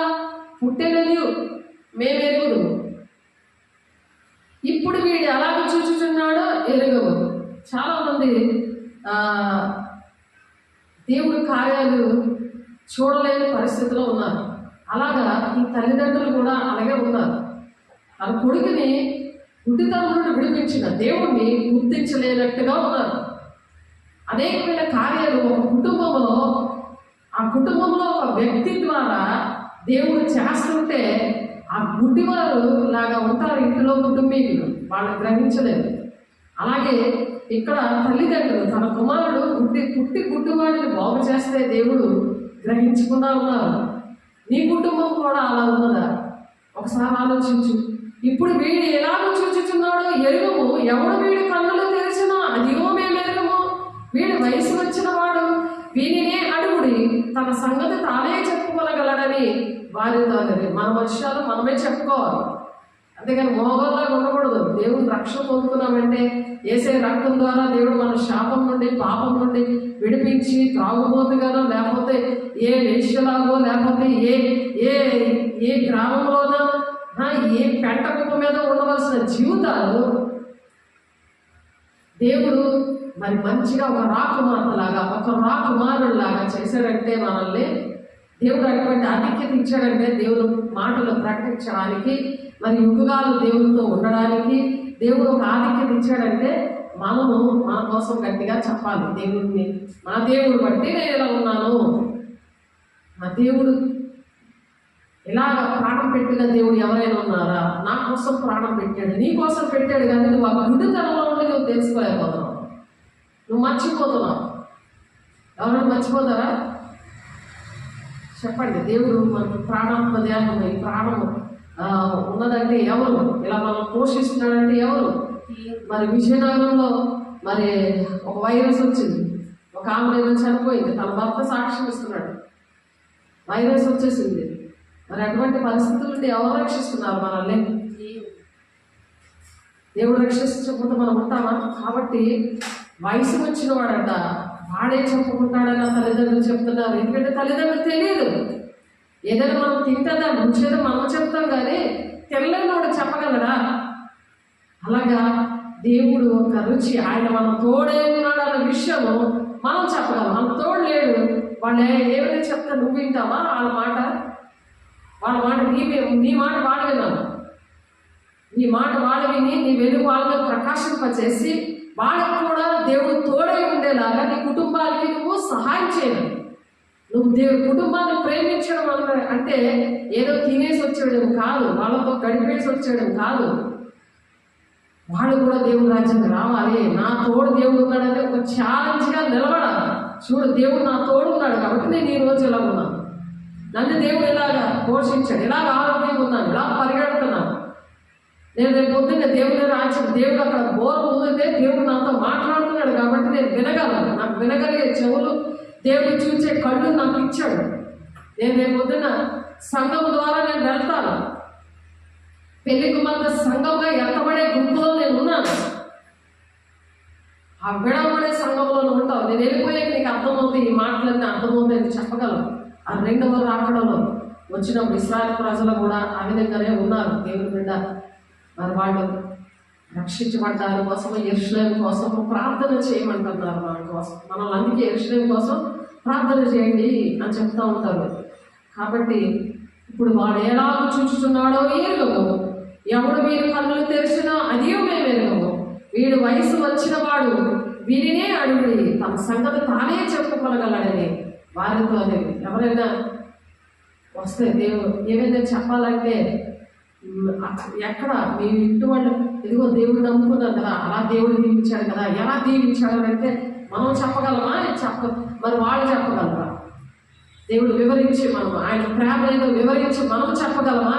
పుట్టెనని మేమెరుగుదు, ఇప్పుడు వీడు ఎలాగ చూచుచున్నాడో ఎరుగవు. చాలామంది దేవుడి కార్యాలు చూడలేని పరిస్థితిలో ఉన్నారు. అలాగా ఈ తల్లిదండ్రులు కూడా అలాగే ఉన్నారు. తన కొడుకుని గుడ్డితనం నుండి విడిపించిన దేవుణ్ణి గుర్తించలేనట్టుగా ఉన్నారు. అనేకమైన కార్యాలు ఒక కుటుంబంలో, ఆ కుటుంబంలో ఒక వ్యక్తి ద్వారా దేవుడు చేస్తుంటే ఆ గుడ్డివారు లాగా ఉంటారు ఇంట్లో కుటుంబీకులు, వాళ్ళు గ్రహించలేరు. అలాగే ఇక్కడ తల్లిదండ్రులు తన కుమారుడు పుట్టి గుడ్డివాడిని బాగు చేస్తే దేవుడు గ్రహించకుండా ఉన్నారు. నీ కుటుంబం కూడా అలా ఉన్నదా? ఒకసారి ఆలోచించు. ఇప్పుడు వీడు ఎలాగో చూచుచున్నాడో ఎరుగము, ఎవడు వీడి కన్నులు తెరిచినా అదిగో మేము ఎరుగము. వీడి వయసు వచ్చిన వాడు వీనినే అడుగుడి, తన సంగతి తానే చెప్పుకోగలడని వారితో. మన విషయాలు మనమే చెప్పుకోవాలి, అంతేగాని మోగల్లాగా ఉండకూడదు. దేవుడు రక్షణ పొందుకున్నామంటే యేసే రక్తం ద్వారా దేవుడు మన శాపం నుండి పాపం నుండి విడిపించి, త్రాగుబోతుగానో లేకపోతే ఏ వేశ్యలాగో లేకపోతే ఏ ఏ ఏ గ్రామంలోనో ఏ పెంట కుప్ప మీద ఉండవలసిన జీవితాలు దేవుడు మరి మంచిగా ఒక రాకుమార్తెలాగా, ఒక రాకుమారులాగా చేశాడంటే మనల్ని దేవుడు అటువంటి ఆధిక్యత ఇచ్చాడంటే దేవుడు మాటలు ప్రకటించడానికి, మరి యుగాలు దేవుడితో ఉండడానికి దేవుడు ఒక ఆధిక్యత ఇచ్చాడంటే మనము మన కోసం గట్టిగా చెప్పాలి. దేవుడిని, నా దేవుడు బట్టి నేను ఇలా ఉన్నాను, నా దేవుడు ఇలాగ ప్రాణం పెట్టిన దేవుడు ఎవరైనా ఉన్నారా? నా కోసం ప్రాణం పెట్టాడు, నీ కోసం పెట్టాడు. కానీ నువ్వు ఆ గుడ్డితనంలో ఉండి నువ్వు తెలుసుకోలేకపోతున్నావు, నువ్వు మర్చిపోతున్నావు. ఎవరైనా మర్చిపోతారా? చెప్పండి. దేవుడు మనకు ప్రాణాత్మ దేహం, ఈ ప్రాణము ఉన్నదంటే ఎవరు? ఇలా మనం పోషిస్తున్నాడంటే ఎవరు? మరి విజయనగరంలో మరి ఒక వైరస్ వచ్చింది, ఒక ఆమె చనిపోయింది, తన భర్త సాక్ష్యం ఇస్తున్నాడు, వైరస్ వచ్చేసింది. మరి అటువంటి పరిస్థితుల నుండి ఎవరు రక్షిస్తున్నారు మనల్ని? దేవుడు రక్షించకపోతే మనం ఉంటామా? కాబట్టి వయసు వచ్చిన వాడట వాడే చెప్పుకుంటాడని తల్లిదండ్రులు చెప్తున్నారు. ఎందుకంటే తల్లిదండ్రులు తెలియదు. ఏదైనా మనం తింటుందా రుచేదో మనం చెప్తాం, కానీ తెల్లని వాడు చెప్పగలడా? అలాగా దేవుడు ఒక రుచి, ఆయన మన తోడే ఉన్నాడు అన్న విషయము మనం చెప్పగలం. మన తోడు లేడు, వాళ్ళు ఏమైనా చెప్తా నువ్వు వింటావా? వాళ్ళ మాట నీ మాట వాడు వినాలి. నీ మాట వాడు విని నీ వెలుగు వాళ్ళని ప్రకాశింపచేసి వాళ్ళకు కూడా దేవుడు తోడై ఉండేలాగా నీ కుటుంబానికి నువ్వు సహాయం చేయాలి. నువ్వు కుటుంబాన్ని ప్రేమించడం అంటే ఏదో తినేసి వచ్చేయడం కాదు, వాళ్ళతో గడిపేసి వచ్చేయడం కాదు. వాళ్ళు కూడా దేవుడి రాజ్యానికి రావాలి. నా తోడు దేవుడు ఉన్నాడంటే ఒక ఛాలెంజ్గా నిలబడాలి. చూడు దేవుడు నా తోడు ఉన్నాడు కాబట్టి నేను ఈ రోజు ఇలా ఉన్నాను. నన్ను దేవుడు ఇలాగా పోషించాడు, ఇలాగ ఆరోగ్యంగా ఉన్నాను, ఇలా పరిగెడుతున్నాను. నేను రేపు పొద్దున్న దేవుని రాజ్యం, దేవుడు అక్కడ బోర్ ఊదితే దేవుడు నాతో మాట్లాడుతున్నాడు కాబట్టి నేను వినగలను. నాకు వినగలిగే చెవులు, దేవుడు చూసే కళ్ళు నాకు ఇచ్చాడు. నేను రేపు పొద్దున్న సంఘం ద్వారా నేను వెళ్తాను. పెళ్లి కుమార్తె సంఘంగా ఎత్తబడే గుంపులో నేను ఉన్నాను. ఆ విడవబడే సంఘంలో ఉంటావు. నేను వెళ్ళిపోయాక నీకు అర్థమవుతుంది, ఈ మాటలన్నీ అర్థమవుతాయి, నేను చెప్పగలను. ఆ రెండవ రాకడలో వచ్చినప్పుడు ఇశ్రాయేలు ప్రజలు కూడా ఆ విధంగానే ఉన్నారు. దేవుని బిడ్డ మరి వాళ్ళు రక్షించబడ్డారి కోసం, యెరూషలేము కోసం ప్రార్థన చేయమంటున్నారు. వాళ్ళ కోసం మనల్ని అందుకే యెరూషలేము కోసం ప్రార్థన చేయండి అని చెప్తూ ఉంటారు. కాబట్టి ఇప్పుడు వాడు ఎలాగ చూచుచున్నాడో ఎరుగము, ఎవడు వీరి కన్నులు తెరిచినా అదే మేము ఎరుగము. వీడు వయసు వచ్చిన వాడు వీరినే అడిగి తన సంగతి తానే చెప్పుకోగలడని వారితో అనేది. ఎవరైనా వస్తే దేవుడు ఏమైనా చెప్పాలంటే ఎక్కడ మీ ఇంటి వాళ్ళు ఇదిగో దేవుడు నమ్ముకున్నారు కదా, అలా దేవుడు దీవించాడు కదా, ఎలా దీవించాడు అంటే మనం చెప్పగలమా? మరి వాళ్ళు చెప్పగలరా? దేవుడు వివరించి ఆయన ప్రేమ ఏదో వివరించి మనం చెప్పగలమా?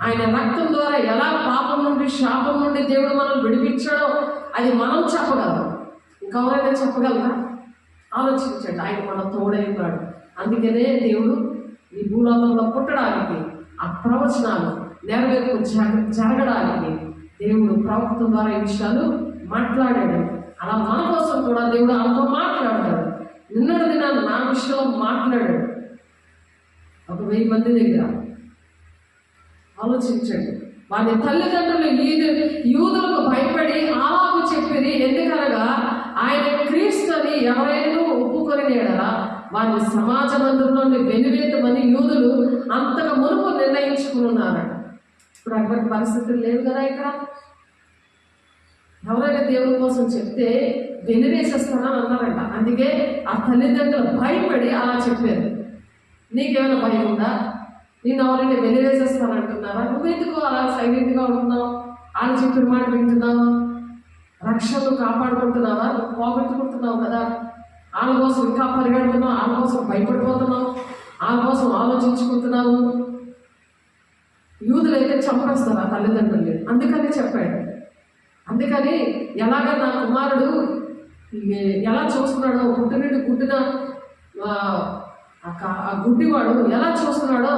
ఆయన రక్తం ద్వారా ఎలా పాపం నుండి శాపం నుండి దేవుడు మనం విడిపించాడో అది మనం చెప్పగలం. ఇంకెవరైనా చెప్పగలరా? ఆలోచించండి. ఆయన మన తోడైనాడు. అందుకనే దేవుడు ఈ భూలోకంలో పుట్టడానికి, ఆ ప్రవచనాలు నెరవేర్పు జరగడానికి దేవుడు ప్రవక్త ద్వారా ఈ విషయాలు మాట్లాడాడు. అలా మన కోసం కూడా దేవుడు ఆయనతో మాట్లాడాడు. నిన్నటి దినాన్ని నా విషయంలో మాట్లాడాడు. 1000 మంది దగ్గర ఆలోచించండి. వారి తల్లిదండ్రులు యూదులకు భయపడి అలాగూ చెప్పిరి. ఎందుకనగా ఆయన క్రీస్తు అని ఎవరైనా ఒప్పుకొని నేడరా వారిని సమాజ మందిరంలోని వెలివేతమని యూదులు అంతగా మునుపు నిర్ణయించుకుని ఉన్నారట. ఇప్పుడు అటువంటి పరిస్థితులు లేవు కదా. ఇక్కడ ఎవరైనా దేవుని కోసం చెప్తే వెలివేసేస్తానని అన్నారంట. అందుకే ఆ తల్లిదండ్రులు భయపడి అలా చెప్పారు. నీకేమైనా భయం ఉందా? నేను ఎవరైనా వెలివేసేస్తానంటున్నారా? నువ్వెందుకు అలా సైలెంట్గా ఉంటున్నావు? వాళ్ళు చెప్పిన మాట వింటున్నావు, రక్షణను కాపాడుకుంటున్నావా? నువ్వు పోగొట్టుకుంటున్నావు కదా. వాళ్ళ కోసం ఇంకా పరిగెడుతున్నావు, వాళ్ళ కోసం భయపడిపోతున్నావు, వాళ్ళ కోసం ఆలోచించుకుంటున్నావు. యూదులైతే చంపేస్తారు ఆ తల్లిదండ్రులు. అందుకని చెప్పాడు. అందుకని ఎలాగ నా కుమారుడు ఎలా చూస్తున్నాడో, పుట్టిన ఆ గుడ్డివాడు ఎలా చూస్తున్నాడో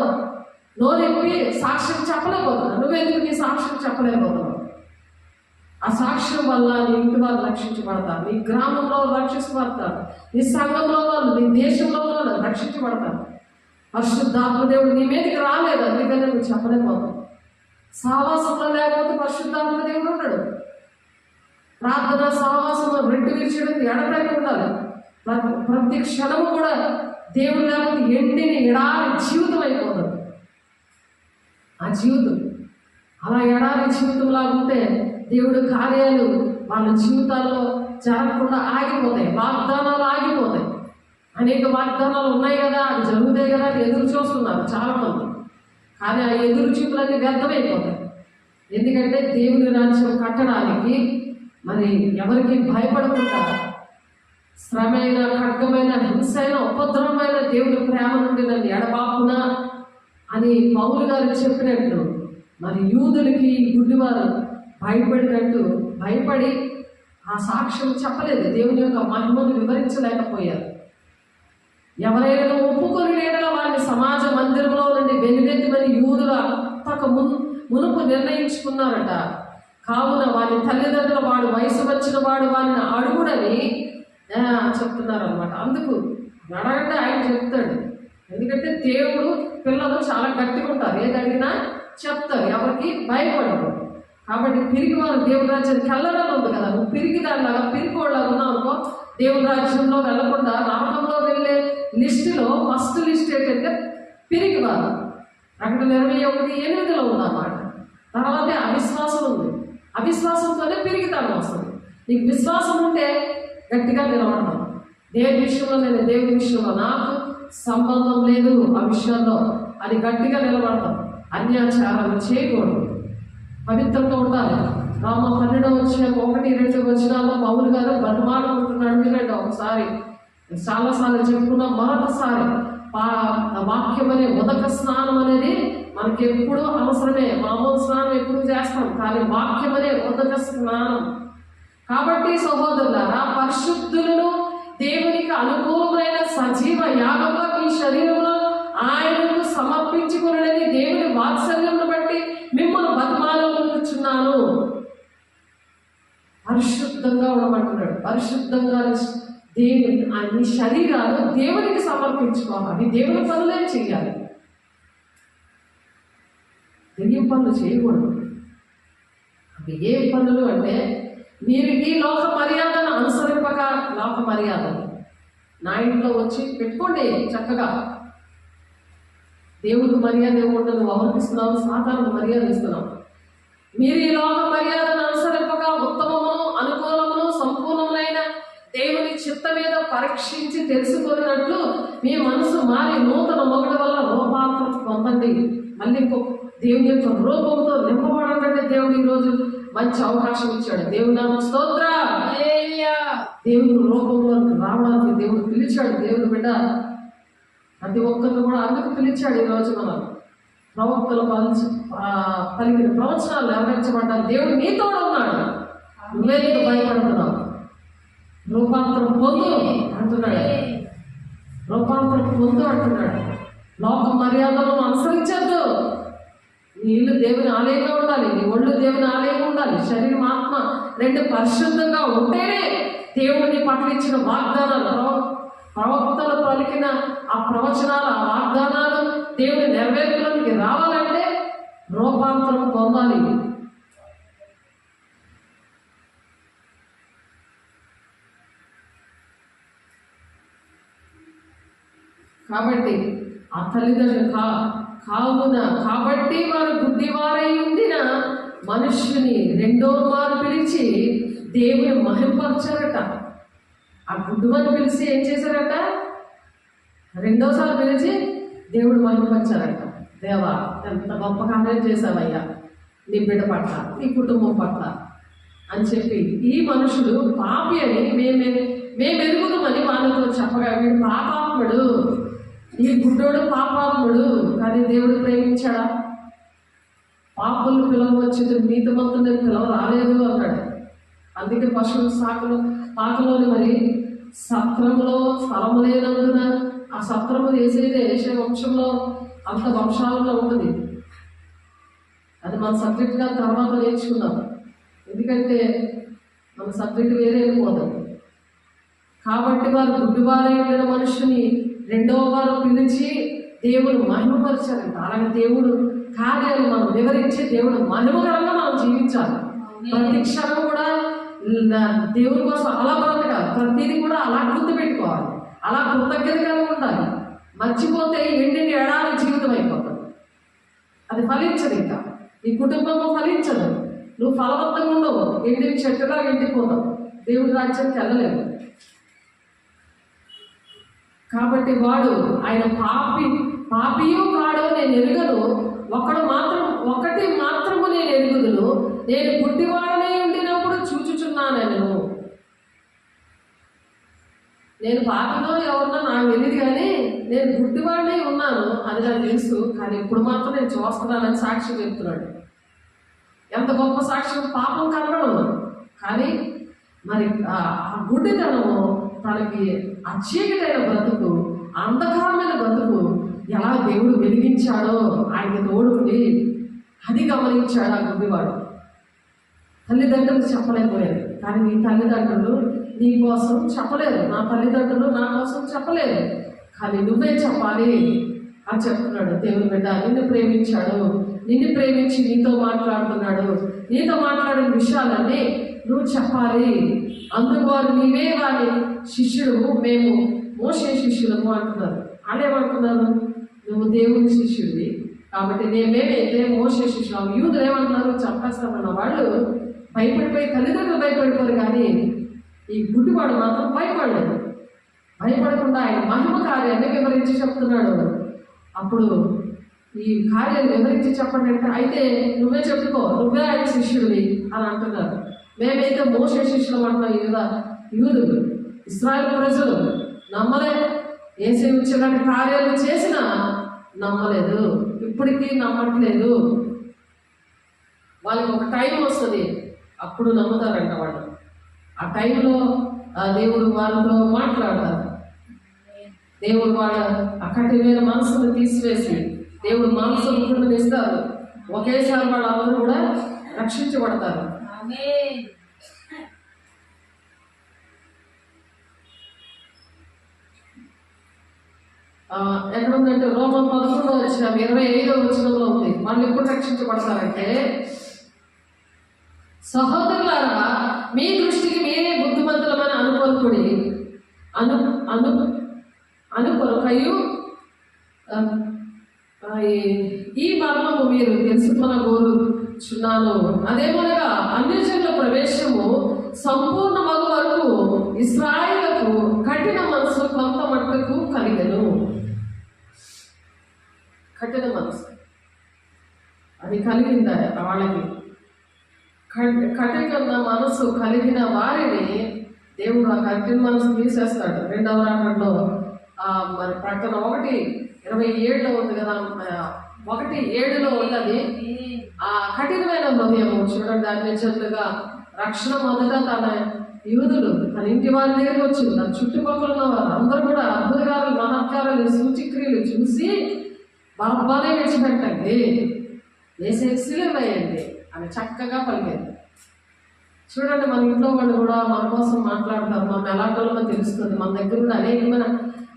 నోరెప్పి సాక్ష్యం చెప్పలేకపోతున్నాడు. నువ్వెందుకు నీ సాక్ష్యం చెప్పలేకపోతున్నావు? ఆ సాక్ష్యం వల్ల నీ ఇంటి వాళ్ళు రక్షించబడతారు, నీ గ్రామంలో రక్షించబడతారు, నీ సంఘంలో వాళ్ళు, నీ దేశంలో వాళ్ళు రక్షించబడతారు. పరిశుద్ధాత్మ దేవుడు నీ మీదకి రాలేదు, అందుకని నువ్వు చెప్పలేకపోతావు. సహవాసంలో లేకపోతే పరిశుద్ధాత్మ దేవుడు ఉన్నాడు. ప్రార్థన సహవాసంలో 2 విరిచడం ఎడతెగక ఉండాలి. ప్రతి క్షణము కూడా దేవుడు లేకపోతే ఎండిని ఎడారి జీవితం అయిపోతుంది. ఆ జీవితం అలా ఎడారి జీవితంలా ఉంటే దేవుడు కార్యాలు వాళ్ళ జీవితాల్లో జరగకుండా ఆగిపోతాయి. వాగ్దానాలు ఆగిపోతాయి. అనేక వాగ్దానాలు ఉన్నాయి కదా, అది జరుగుతాయి కదా అని ఎదురు చూస్తున్నారు చాలామంది. కానీ ఆ ఎదురు చూపులన్నీ వ్యర్థమైపోతాయి. ఎందుకంటే దేవుని రాజ్యం కట్టడానికి మరి ఎవరికి భయపడకుండా శ్రమైన, ఖడ్గమైన, హింసైన, ఉపద్రవమైన దేవుని ప్రేమ నుండి నన్ను ఎడబాపునా అని పౌలు గారు చెప్పినట్లు మరి యూదులకి గుడ్డివారు భయపడి ఆ సాక్ష్యం చెప్పలేదు. దేవుని యొక్క మహిమను వివరించలేకపోయారు. ఎవరైనా ఒప్పుకొని లేడల వారిని సమాజ మందిరంలో నుండి వెలివెత్తిమని యూదుల తక మునుపు నిర్ణయించుకున్నారట. కావున వారి తల్లిదండ్రుల వాడు వయసు వచ్చిన వాడు వారిని అడుగుడని చెప్తున్నారు అనమాట. అందుకు అడగంటే ఆయన చెప్తాడు. ఎందుకంటే దేవుడు పిల్లలు చాలా గట్టిగా ఉంటారు, ఏది అడిగినా చెప్తారు, ఎవరికి భయపడరు. కాబట్టి పిరికి వాళ్ళు దేవుని రాజ్యానికి వెళ్ళడం ఉంది కదా. నువ్వు పిరికి దానిలాగా పిరికోళ్ళగా ఉన్నావు అనుకో, దేవుని రాజ్యంలో వెళ్ళకుండా నరకంలో వెళ్ళే లిస్టులో ఫస్ట్ లిస్ట్ ఏంటంటే పిరికి వాళ్ళు. అక్కడ 21:8 ఉందన్నమాట. తర్వాతే అవిశ్వాసం ఉంది. అవిశ్వాసంతోనే పిరికితనం వస్తుంది. నీకు విశ్వాసం ఉంటే గట్టిగా నిలబడతాం. దేవుని విషయంలో నేను దేవుని విషయంలో నాకు సంబంధం లేదు ఆ విషయంలో అది గట్టిగా నిలబడతాం. అన్యాచారాలు చేయకూడదు, పవిత్రంగా ఉండాలి. రామ 12వ అధ్యాయం 1-2 వచనాల్లో పౌలు గారు బతిమాలుకుంటున్నాడు. వినండి ఒకసారి. చాలాసార్లు చెప్పుకున్నాం. మరొకసారి వాక్యం అనే ఉదక స్నానం అనేది మనకి ఎప్పుడూ అవసరమే. మామూలు స్నానం ఎప్పుడు చేస్తాం, కానీ వాక్యం అనే ఉదక స్నానం. కాబట్టి సహోదరులారా, పరిశుద్ధులను దేవునికి అనుకూలమైన సజీవ యాగంగా మీ శరీరంలో ఆయనకు సమర్పించుకునని దేవుని వాత్సల్యమును బట్టి మిమ్మల్ని బతిమాలుచున్నాను. పరిశుద్ధంగా ఉండమంటున్నాడు. పరిశుద్ధంగా దేవుని అన్ని శరీరాలు దేవునికి సమర్పించుకోవాలి. దేవుని పనులే చేయాలి, దెయ్యం పనులు చేయకూడదు. అవి ఏ పనులు అంటే, మీరు ఈ లోక మర్యాదను అనుసరింపక, లోక మర్యాదను నా ఇంట్లో వచ్చి పెట్టుకోండి చక్కగా. దేవుడికి మర్యాద ఏముండదు, అవలంబిస్తున్నావు, సాధారణ మర్యాద ఇస్తున్నావు. మీరు ఈ లోక మర్యాదను అనుసరింపక ఉత్తమమును అనుకూలమును సంపూర్ణములైన దేవుని చిత్త మీద పరీక్షించి తెలుసుకున్నట్లు మీ మనసు మారి నూతన మొగడ వల్ల రూపాంతరం పొందండి. మళ్ళీ ఇంకో దేవుని యొక్క రూపంతో నింపబడాలంటే దేవుడు ఈరోజు మంచి అవకాశం ఇచ్చాడు. దేవుని నామ స్తోత్ర. దేవుని రూపంలో రావడానికి దేవుడు పిలిచాడు. దేవుని బిడ్డ ప్రతి ఒక్కరిని కూడా అందుకు పిలిచాడు. ఈరోజు మనం ప్రవక్తలు పలికిన ప్రవచనాలు నెరవేర్చబడ్డారు. దేవుడు నీతో ఉన్నాడు, నువ్వేందుకు భయపడుతున్నావు? రూపాంతరం పొందు అంటున్నాడు. రూపాంతరం పొందు అంటున్నాడు. లోక మర్యాదలను అనుసరించద్దు. నీ ఇల్లు దేవుని ఆలయంగా ఉండాలి, నీ ఒళ్ళు దేవుని ఆలయంగా ఉండాలి. శరీరం ఆత్మ రెండు పరిశుద్ధంగా ఉంటేనే దేవుడిని పట్ల ఇచ్చిన వాగ్దానాలు, ప్రవక్తలు పలికిన ఆ ప్రవచనాలు, ఆ వాగ్దానాలు దేవుని నెరవేర్పులోనికి రావాలంటే రూపాంతరం పొందాలి. కాబట్టి ఆ తల్లిదండ్రులు కాబట్టి వారు గుడ్డివారై ఉండిన మనుష్యుని రెండో మారు పిలిచి దేవుని మహింపరచారట. ఆ గుడ్డివారిని పిలిచి ఏం చేశారట? రెండోసారి పిలిచి దేవుడు మహింపరచారట. దేవా, ఎంత గొప్ప కార్యం చేశావయ్యా నీ బిడ్డ పట్ల, నీ కుటుంబం పట్ల అని చెప్పి, ఈ మనుషుడు పాపి అని మేము ఎరుగుదామని వాళ్ళతో చెప్పగా, వీడు పాపాత్ముడు, ఈ గుడ్డోడు పాపాత్ముడు, కానీ దేవుడు ప్రేమించాడా? పాపులను పిలవచ్చింది, నీతిమంతుని పిలవ రాలేదు అన్నాడు. అందుకే పశువుల పాకలోని మరి సత్రంలో స్థలం లేనందున ఆ సత్రము వేసేదే వేసే వంశంలో అంత వంశాలలో ఉంటుంది. అది మన సబ్జెక్ట్గా తర్వాత నేర్చుకుందాం, ఎందుకంటే మన సబ్జెక్ట్ వేరే వెళ్ళిపోతుంది. కాబట్టి వారు గుడ్డివారై ఉండిన మనుషుని రెండవ వారు పిలిచి దేవుడు మహిమపరిచారంట. అలాగే దేవుడు కార్యాలు మనం వివరించి దేవుడు మహిమకరంగా మనం జీవించాలి. ప్రతి క్షణం కూడా దేవుడి కోసం అలా బ్రతకాలి. ప్రతిదీ కూడా అలా గుర్తుపెట్టుకోవాలి, అలా కృతజ్ఞతగా ఉండాలి. మర్చిపోతే ఎండిని ఎడారి జీవితం అయిపోతుంది, అది ఫలించదు. ఇంకా నీ కుటుంబము ఫలించదు, నువ్వు ఫలవంతంగా ఉండవు, ఎండిన చెట్టుగా ఎండిపోతావు, దేవుడి రాజ్యానికి వెళ్ళలేవు. కాబట్టి వాడు ఆయన పాపియో కాడో నేను ఎరుగను, ఒకటి మాత్రము నేను ఎరుగుదును, నేను గుడ్డివాడనై ఉండినప్పుడు చూచుచున్నాను. నేను పాపిలో ఎవరన్నా నాకు తెలియదు, కానీ నేను గుడ్డివాడనై ఉన్నాను అని నాకు తెలుసు, కానీ ఇప్పుడు మాత్రం నేను చూస్తున్నానని సాక్ష్యం చెప్తున్నాడు. ఎంత గొప్ప సాక్ష్యం! పాపం కనబడదు, కానీ మరి ఆ గుడ్డితనము తనకి ఆ చీకటైన బ్రతుకు, అంధకారమైన బ్రతుకు ఎలా దేవుడు వెలిగించాడో ఆయనకి తోడుండి అది గమనించాడు ఆ గుడ్డివాడు. తల్లిదండ్రులు చెప్పలేకపోయారు, కానీ నీ తల్లిదండ్రులు నీ కోసం చెప్పలేరు, నా తల్లిదండ్రులు నా కోసం చెప్పలేరు, కానీ నువ్వే చెప్పాలి అని చెప్తున్నాడు. దేవుని బిడ్డ నిన్ను ప్రేమించాడు, నిన్ను ప్రేమించి నీతో మాట్లాడుతున్నాడు. నీతో మాట్లాడిన విషయాలన్నీ నువ్వు చెప్పాలి. అందుకు వారు నీవే వారి శిష్యుడు, మేము మోషే శిష్యులము అంటున్నారు. వాళ్ళేమంటున్నారు? నువ్వు దేవుని శిష్యుడివి కాబట్టి మేమైతే మోషే శిష్యులు. యూదులు ఏమంటున్నారు? చంపేస్తామన్న వాళ్ళు భయపడిపోయి, తల్లిదండ్రులు భయపడిపోరు, కానీ ఈ గుడ్డివాడు మాత్రం భయపడలేదు. భయపడకుండా ఆయన మహిమ కార్యాన్ని వివరించి చెప్తున్నాడు. అప్పుడు ఈ కార్యాన్ని వివరించి చెప్పండి అంటే, అయితే నువ్వే చెప్పుకో, నువ్వే ఆయన శిష్యుడివి అని అంటున్నారు. మేమైతే మోషే శిష్యులం అంటున్నాం. యూదులు, ఇశ్రాయేలు ప్రజలు నమ్మలే. యేసు ఇచ్చినటువంటి కార్యాలు చేసినా నమ్మలేదు, ఇప్పటికీ నమ్మట్లేదు. వాళ్ళకి ఒక టైం వస్తుంది, అప్పుడు నమ్ముతారంట వాళ్ళు. ఆ టైంలో దేవుడు వాళ్ళతో మాట్లాడతారు. దేవుడు వాళ్ళ అక్కటిమైన మనసును తీసివేసి దేవుడు మనసును ఇస్తారు. ఒకేసారి వాళ్ళందరూ కూడా రక్షించబడతారు. ఆమేన్. ఎక్కడుందంటే రోమన్ 11వ అధ్యాయం 25వ వచనంలో ఉంది. వాళ్ళు ఎప్పుడు రక్షించబడతారంటే, సహోదరులారా మీ దృష్టికి మీరే బుద్ధిమంతులమని అనుకొనుకుడి అనుకొనకయు ఈ మర్మము మీరు తెలుసుకున్న కోరుచున్నాను. అదేమనగా అన్యజనుల ప్రవేశము సంపూర్ణ మగు వరకు ఇశ్రాయేలుకు కఠిన మనసు కొంత మట్టుకు కలిగెను. కఠిన మనసు అది కలిగిందా వాళ్ళకి? కఠిన మనసు కలిగిన వారిని దేవుడు ఆ కఠిన మనసు తీసేస్తాడు. 2వ రాకడలో మరి ప్రకటన 1:27 ఉంది కదా, 1:7 ఉన్నది. ఆ కఠినమైన హృదయము చూడండి, అన్యజనులుగా రక్షణ మొదట తన యూదులు తన ఇంటి వారి దగ్గరికి వచ్చింది. తన చుట్టుపక్కల ఉన్న వారు అందరూ కూడా అద్భుతకారులు మహత్కారాలు సూచిక్రియలు చూసి బరబ్బనే విడిచిపెట్టండి, వేసే సిలువేయండి అని చక్కగా పలికారు. చూడండి, మన ఇంట్లో వాళ్ళు కూడా మన కోసం మాట్లాడతారు. మనం ఎలాంటి తెలుస్తుంది. మన దగ్గర ఉన్న అనేకమైన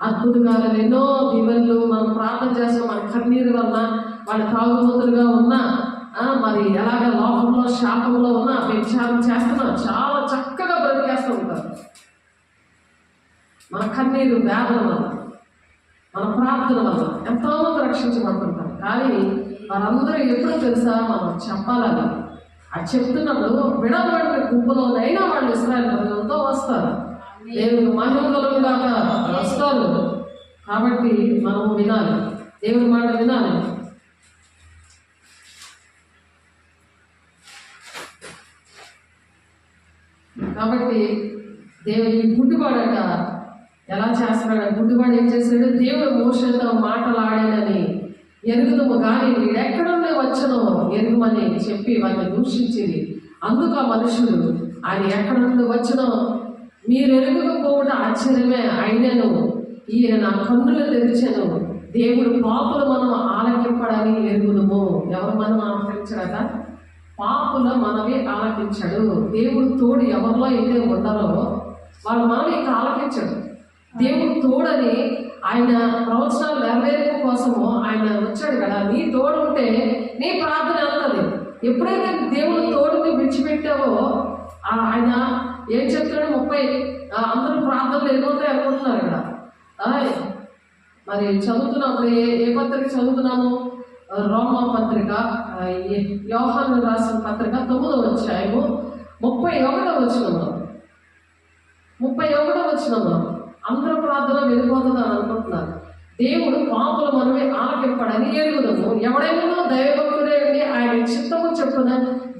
అద్భుతకాలు ఎన్నో దీవెనలు మనం ప్రార్థన చేస్తాం. మన కన్నీరు వల్ల వాళ్ళు తాగుబోతులుగా ఉన్నా, మరి ఎలాగ లోకంలో శాపంలో ఉన్నా, వ్యభిచారం చేస్తున్నా చాలా చక్కగా బ్రతికేస్తూ ఉంటారు. మన కన్నీరు వేదన వల్ల, మన ప్రార్థన వల్ల ఎంతోమంది రక్షించబడుతుంటారు. కానీ వారందరూ ఎప్పుడో తెలుసా మనం చెప్పాలని. అది చెప్తున్నప్పుడు విడబడిన గుంపులోనైనా వాళ్ళు ఇశ్రాయేలు ప్రజలతో వస్తారు. దేవుడు మహిమలుగా వస్తారు. కాబట్టి మనం వినాలి, దేవుడి మాట వినాలి. కాబట్టి దేవుడి గుడ్డివాడట ఎలా చేస్తున్నాడు? గుడ్డివాడు ఏం చేశాడు? దేవుడు మోషేతో మాటలాడానని ఎరుగుదము కానీ వీడెక్కడుండే వచ్చనో ఎరుగుమని చెప్పి వారిని దూషించింది. అందుకు ఆ మనుషుడు ఆయన ఎక్కడ నుండి వచ్చనో మీరు ఎరుగుకపోవట ఆశ్చర్యమే అయినను ఈయన నా కన్నులు తెరిచెను. దేవుడు పాపులు మనం ఆలకింపడని ఎరుగుదము. ఎవరు మనం ఆలకించడట? పాపుల మనమే ఆలకించాడు. దేవుడు తోడు ఎవరిలో అయితే ఉండరో వాళ్ళు మనం ఇంకా ఆలకించడు. దేవుడు తోడని ఆయన ప్రవచనాలు నెరవేర్పు కోసము ఆయన వచ్చాడు కదా. నీ తోడు ఉంటే నీ ప్రార్థన వెళ్తుంది. ఎప్పుడైతే దేవుడు తోడుని విడిచిపెట్టావో ఆయన ఏం చెప్తున్నాడు? 30 అందరూ ప్రార్థనలు ఎదుగుతాయి అనుకుంటున్నారు కదా. మరి చదువుతున్నప్పుడు ఏ పత్రిక చదువుతున్నాము? రోమా పత్రిక, యోహాను రాసిన పత్రిక 9వ అధ్యాయము 31వ వచనంలో 31వ వచనంలో అందరూ ప్రార్థన వెళ్ళిపోతుందని అనుకుంటున్నారు. దేవుడు పాపులు మనమే ఆలకింపడని ఎరుగుదము. ఎవడైనా దైవభక్తుడే ఉండి ఆయన చిత్తము చెప్పున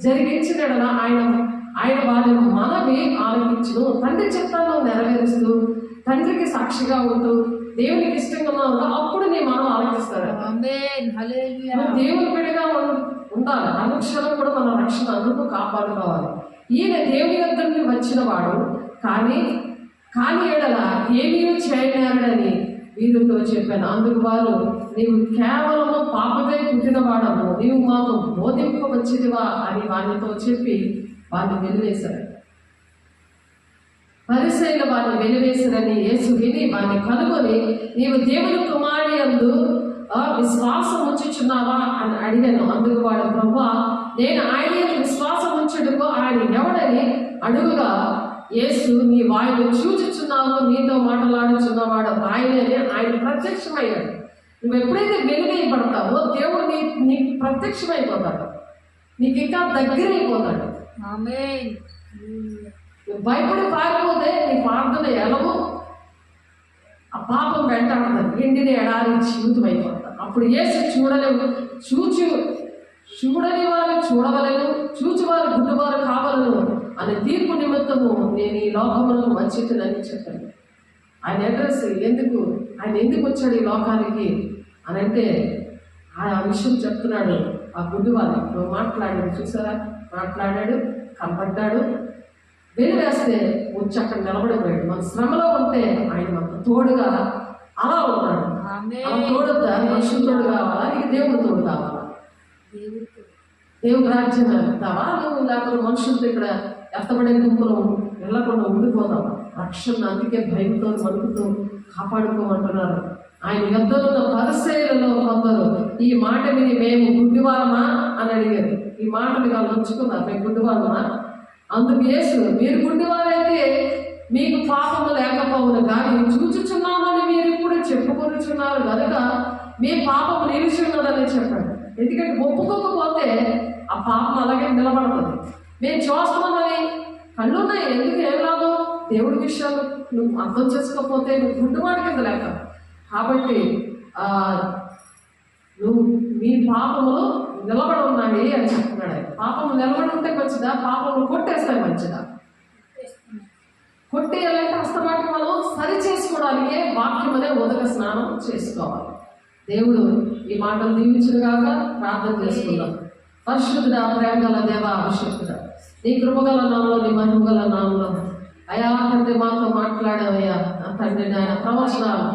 జరిగించినడలా ఆయన వారిని మనమే ఆలకించును. తండ్రి చిత్తాన్ని నెరవేరుస్తూ తండ్రికి సాక్షిగా ఉంటూ దేవునికి ఇష్టంగా ఉన్నా అప్పుడు నీ మనం ఆలకిస్తారు. దేవుని బిడ్డగా ఉండాలి. అనుక్షణం కూడా మన రక్షణ అందుకు కాపాడుకోవాలి. ఈయన దేవుని యొద్ద నుండి వచ్చిన వాడు కానీ ఎడల ఏమీ చేయలేరని వీరితో చెప్పాను. అందుకు వారు నీవు కేవలము పాపకై పుట్టినవాడము, నీవు మాకు బోధింపవచ్చిదివా అని వారితో చెప్పి వారిని వెలివేశారు. పరిసయ్యులు వారిని వెలివేశారని యేసు విని వారిని కనుగొని నీవు దేవుని కుమారుని యందు విశ్వాసం ఉంచుచున్నావా అని అడిగాను. అందుకు వాడు ప్రభువా నేను ఆయన విశ్వాసం ఉంచుటకు ఆయన ఎవడని అడుగుగా యేసు నీ వాయును చూచుచున్నావు, నీతో మాట్లాడుచున్నవాడు ఆయననే. ఆయన ప్రత్యక్షమయ్యాడు. నువ్వు ఎప్పుడైతే వెలుగైపడతావో దేవుడు నీకు ప్రత్యక్షమైపోతాడు, నీకు ఇంకా దగ్గర అయిపోతాడు. నువ్వు భయపడి పారిపోతే నీ ప్రార్థన ఎలవు ఆ పాపం వెంటాడుతుంది. ఎండిని ఎడారి జీవితం అయిపోతాడు. అప్పుడు యేసు చూడలేవు, చూడని వారు చూడవలను, చూచువారు గుడ్డివారు కావలను అనే తీర్పు నిమిత్తము నేను ఈ లోకములకు వచ్చిందని చెప్పాను. ఆయన అడ్రస్ ఎందుకు, ఆయన ఎందుకు వచ్చాడు ఈ లోకానికి అని అంటే ఆ విషయం చెప్తున్నాడు. ఆ గుడ్డివాడు మాట్లాడాడు, చూసారా, మాట్లాడాడు, కనపడ్డాడు, వెలివేస్తే వచ్చి అక్కడ నిలబడిపోయాడు. మన శ్రమలో ఉంటే ఆయన మనకు తోడుగా అలా ఉన్నాడు. అలా తోడుగా మనుషులు తోడు కావాలా, నీకు దేవుడు తోడు కావాలా? దేవుడు రాజ్యం వెళ్తావా నువ్వు, లేకపోతే మనుషులతో ఇక్కడ ఎత్తబడే గుంపులో వెళ్ళకుండా ఉండిపోతావా? రక్షణ అందుకే భయంతో వణుకుతూ కాపాడుకోమంటున్నారు. ఆయన యుద్ధంలో ఉన్న పరిశైలలో కొందరు ఈ మాట విని మేము గుడ్డివారమా అని అడిగారు. ఈ మాటలు వాళ్ళు ఉంచుకున్నారు, మేము గుడ్డివారమా? అందుకు యేసు, మీరు గుడ్డివారైతే మీకు పాపము లేకపోవును, కానీ చూచుచున్నామని మీరు ఇప్పుడు చెప్పుకొనుచున్నారు కనుక మీ పాపము నిలిచి ఉన్నదని చెప్పాడు. ఎందుకంటే ఒప్పుకోకపోతే ఆ పాపం అలాగే నిలబడుతుంది. మేము చూస్తామని కళ్ళున్నాయి, ఎందుకు ఏం రాదు? దేవుడి విషయాలు నువ్వు అర్థం చేసుకోకపోతే నువ్వు గుడ్డివాడి కింద లెక్క. కాబట్టి నువ్వు మీ పాపములు నిలబడి ఉన్నాయి అని చెప్తున్నాడు. పాపము నిలబడి ఉంటే మంచిదా, పాపములు కొట్టేస్తే మంచిదా? కొట్టేయాలంటే అస్తమాటి మనం సరి చేసుకోవడానికే వాక్యం అనే ఉదక స్నానం చేసుకోవాలి. దేవుడు ఈ మాటలు దీవించుగాక. ప్రార్థన చేసుకుందాం. పరిశుద్ధుడా, ప్రేమ గల దేవ, అభిషేకుడా, నీ కృపగల నామలో, నీ మహిమగల నామలో అయా తండ్రి మాతో మాట్లాడావయ్యా. తండ్రి నాయన ప్రవచనాలు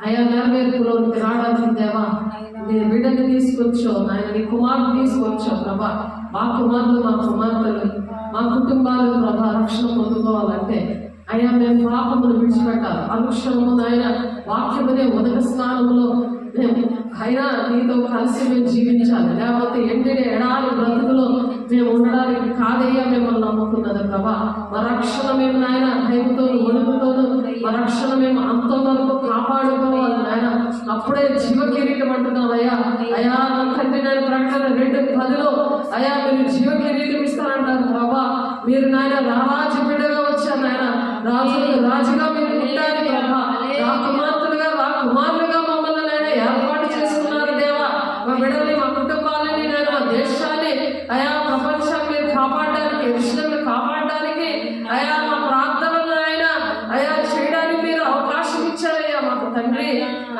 అయా నెరవేర్పులోనికి రావడానికి దేవా, నీ బిడ్డని తీసుకొచ్చో నాయన, నీ కుమారుని తీసుకొచ్చో ప్రభా. మా కుమారులు, మా కుమార్తెలు, మా కుటుంబాలు ప్రభా రక్షణ పొందుకోవాలంటే అయ్యా మేము పాపమును విడిచిపెట్టాలి. అనుక్షణము నాయన వాక్యమునే ఉదక స్నానంలో మేము అయినా నీతో కలిసి మేము జీవించాలి. లేకపోతే ఎండిన ఎడారి బ్రతుకులో మేము ఉండడానికి కాదయ్యా మిమ్మల్ని నమ్ముకున్నది ప్రభా. మా రక్షణ మేము నాయన భయంతోను వణుకుతోను మా రక్షణ మేము అంతవరకు కాపాడుకోవాలి నాయన. అప్పుడే జీవ కిరీటం అంటున్నాం అయ్యా. అయా నా తండ్రి నాయన ప్రకటన 2:10 అయా మీరు జీవ కిరీటం ఇస్తారంటారు ప్రభా. మీరు నాయన రారాజు బిడ్డగా వచ్చారు నాయన, రాజుగా మీరు ఉండాలి ప్రభా. నా కుమార్తెలుగా, నా కుమారులుగా మమ్మల్ని నాయన ఏర్పాటు చేసుకున్నారు దేవా. మా బిడ్డల్ని, మా కుటుంబాలని నాయన, మా దేశాన్ని అయా ప్రపంచాన్ని మీరు కాపాడడానికి, విషయంలో కాపాడడానికి అయా మా ప్రార్థనలు ఆయన అయా చేయడానికి మీరు అవకాశం ఇచ్చారయ్యా మాకు తండ్రి.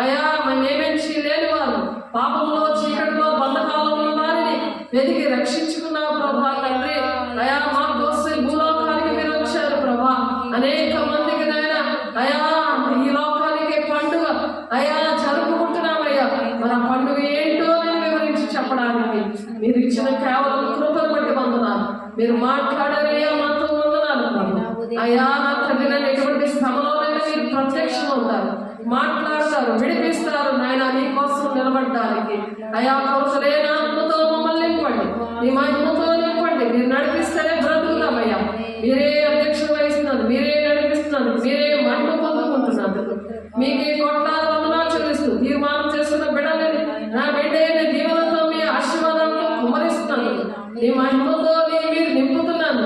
అయా మేమేంచి లేని వారు, పాపంలో చీకటిలో బంధకాలంలో ఉన్న వారిని వెతికి రక్షించుకున్నావు ప్రభా తండ్రి. అయా మా కోసం భూలోకానికి మీరు వచ్చారు ప్రభా. అనేక మందికి నాయన అయా ఈ లోకానికి పండుగ అయా జరుపుకుంటున్నామయ్యా. మన పండుగ ఏంటో నేను వివరించి చెప్పడానికి మీరు ఇచ్చిన కేవలం కృపను బట్టి వందనాలు. మీరు మాట్లాడారయ్యా, మాతో వందనాలు ప్రభు. అయా నా తండ్రి, నేను ఎటువంటి శ్రమలోనైనా మీరు ప్రత్యక్షం అవుతారు, మాట్లాడతారు, విడిపిస్తారు నాయన నీ కోసం నిలబడడానికి. అయా కౌసలేన ఆత్మతో మమ్మల్ని నింపండి, నీ మహిమతో నింపండి. మీరు నడిపిస్తేనే బ్రతుకుతామయ్యా. మీరే అధ్యక్షత వహిస్తున్నారు, మీరే నడిపిస్తున్నారు, మీరే మహిమ పొందుకుంటున్నారు. మీకే కోట్లాది వందనాలు చెల్లిస్తూ తీర్మానం చేసుకున్న బిడ్డలని నా బిడ్డ దీవులతో మీ ఆశీర్వాదంతో కుమ్మరిస్తున్నాను. నీ మహిమతో మీరు నింపుతున్నాను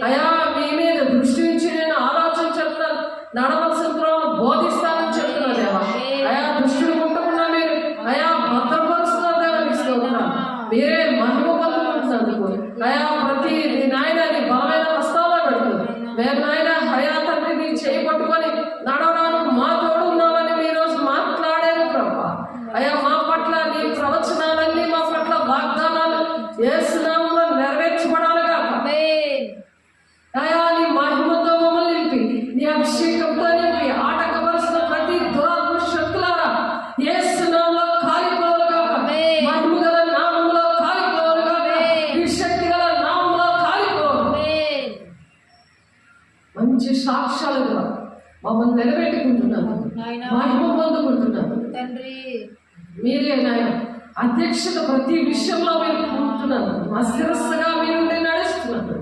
అయా. మీ మీద దృష్టి నుంచి నేను ఆలోచన చెప్తాను, నడవలసిన త్రోవను బోధిస్తానని చెప్తున్నా దేవా. అయా దృష్టిని ముట్టకుండా మీరు అయా భద్రపరుస్తున్నారు దేవా. మీరే మహిమ పొందుకుంటున్నందుకు అయా ప్రతి నాయన నీ బలమైన వస్తాలో పెడుతుంది. మేము నాయన అయా తండ్రి నీ చేయి పట్టుకొని నడవడానికి మా తోడు ఉన్నామని మీ రోజు మాట్లాడారు ప్రభా. అయా మా పట్ల నీ ప్రవచనాలన్నీ, మా పట్ల వాగ్దానాలు యేసు నామములో నెరవేర్చబడాలిగా. అయా నీ మహిమతో మమ్మల్ని నింపి, నీ అభిషేకంతో నింపి, ఆటంకపరుస్తున్న ప్రతి దురాత్మ శక్తులారా యేసు నామములో కాలిపోవులుగా, మహిమ గల నామములో కాలిపోవులుగా, ఈ శక్తి గల నామములో కాలిపోవులు. మంచి సాక్ష్యాలుగా మమ్మల్ని నిలబెట్టుకుంటున్నాను, మహిమ పొందుకుంటున్నాను మీరే నాయన. అధ్యక్షత ప్రతి విషయంలో మీరు ఉంటున్నాను, మా శిరస్సుగా మీరు నడుస్తున్నాను.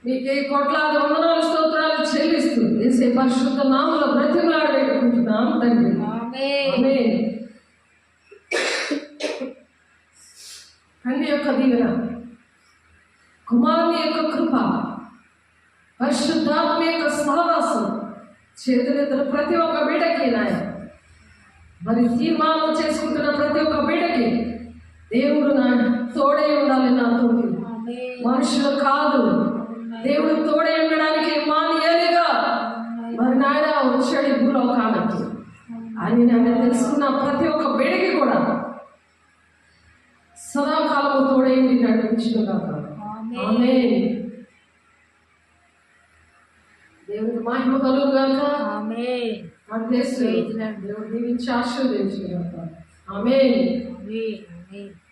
మీకే కోట్లాది వందనాలు స్తోత్రాలు చెల్లిస్తూ యేసే పరిశుద్ధ నామములో బ్రతిమలాడి పెట్టుకుంటున్నాం తండ్రి. ఆమేన్. తండ్రి యొక్క దీవెన, కుమారుని యొక్క కృప, పరిశుద్ధాత్మ యొక్క సహవాసం చేతులెత్తిన ప్రతి ఒక్క బిడ్డకి నాయన, మరి తీర్మానం చేసుకుంటున్న ప్రతి ఒక్క బిడ్డకి దేవుడు నా తోడే ఉండాలి. నా తోటి మనుషులు కాదు, దేవుడు తోడే ఉండడానికి మానియాలిగా మరి నా తోడైంది నడిపించుగాక. ఆమేన్. దేవునికి మహిమ కలుగుగాక. ఆమేన్. God bless you. దేవుడు దీవించి ఆశీర్వదించుగాక. ఆమేన్. ఆమేన్. ఆమేన్.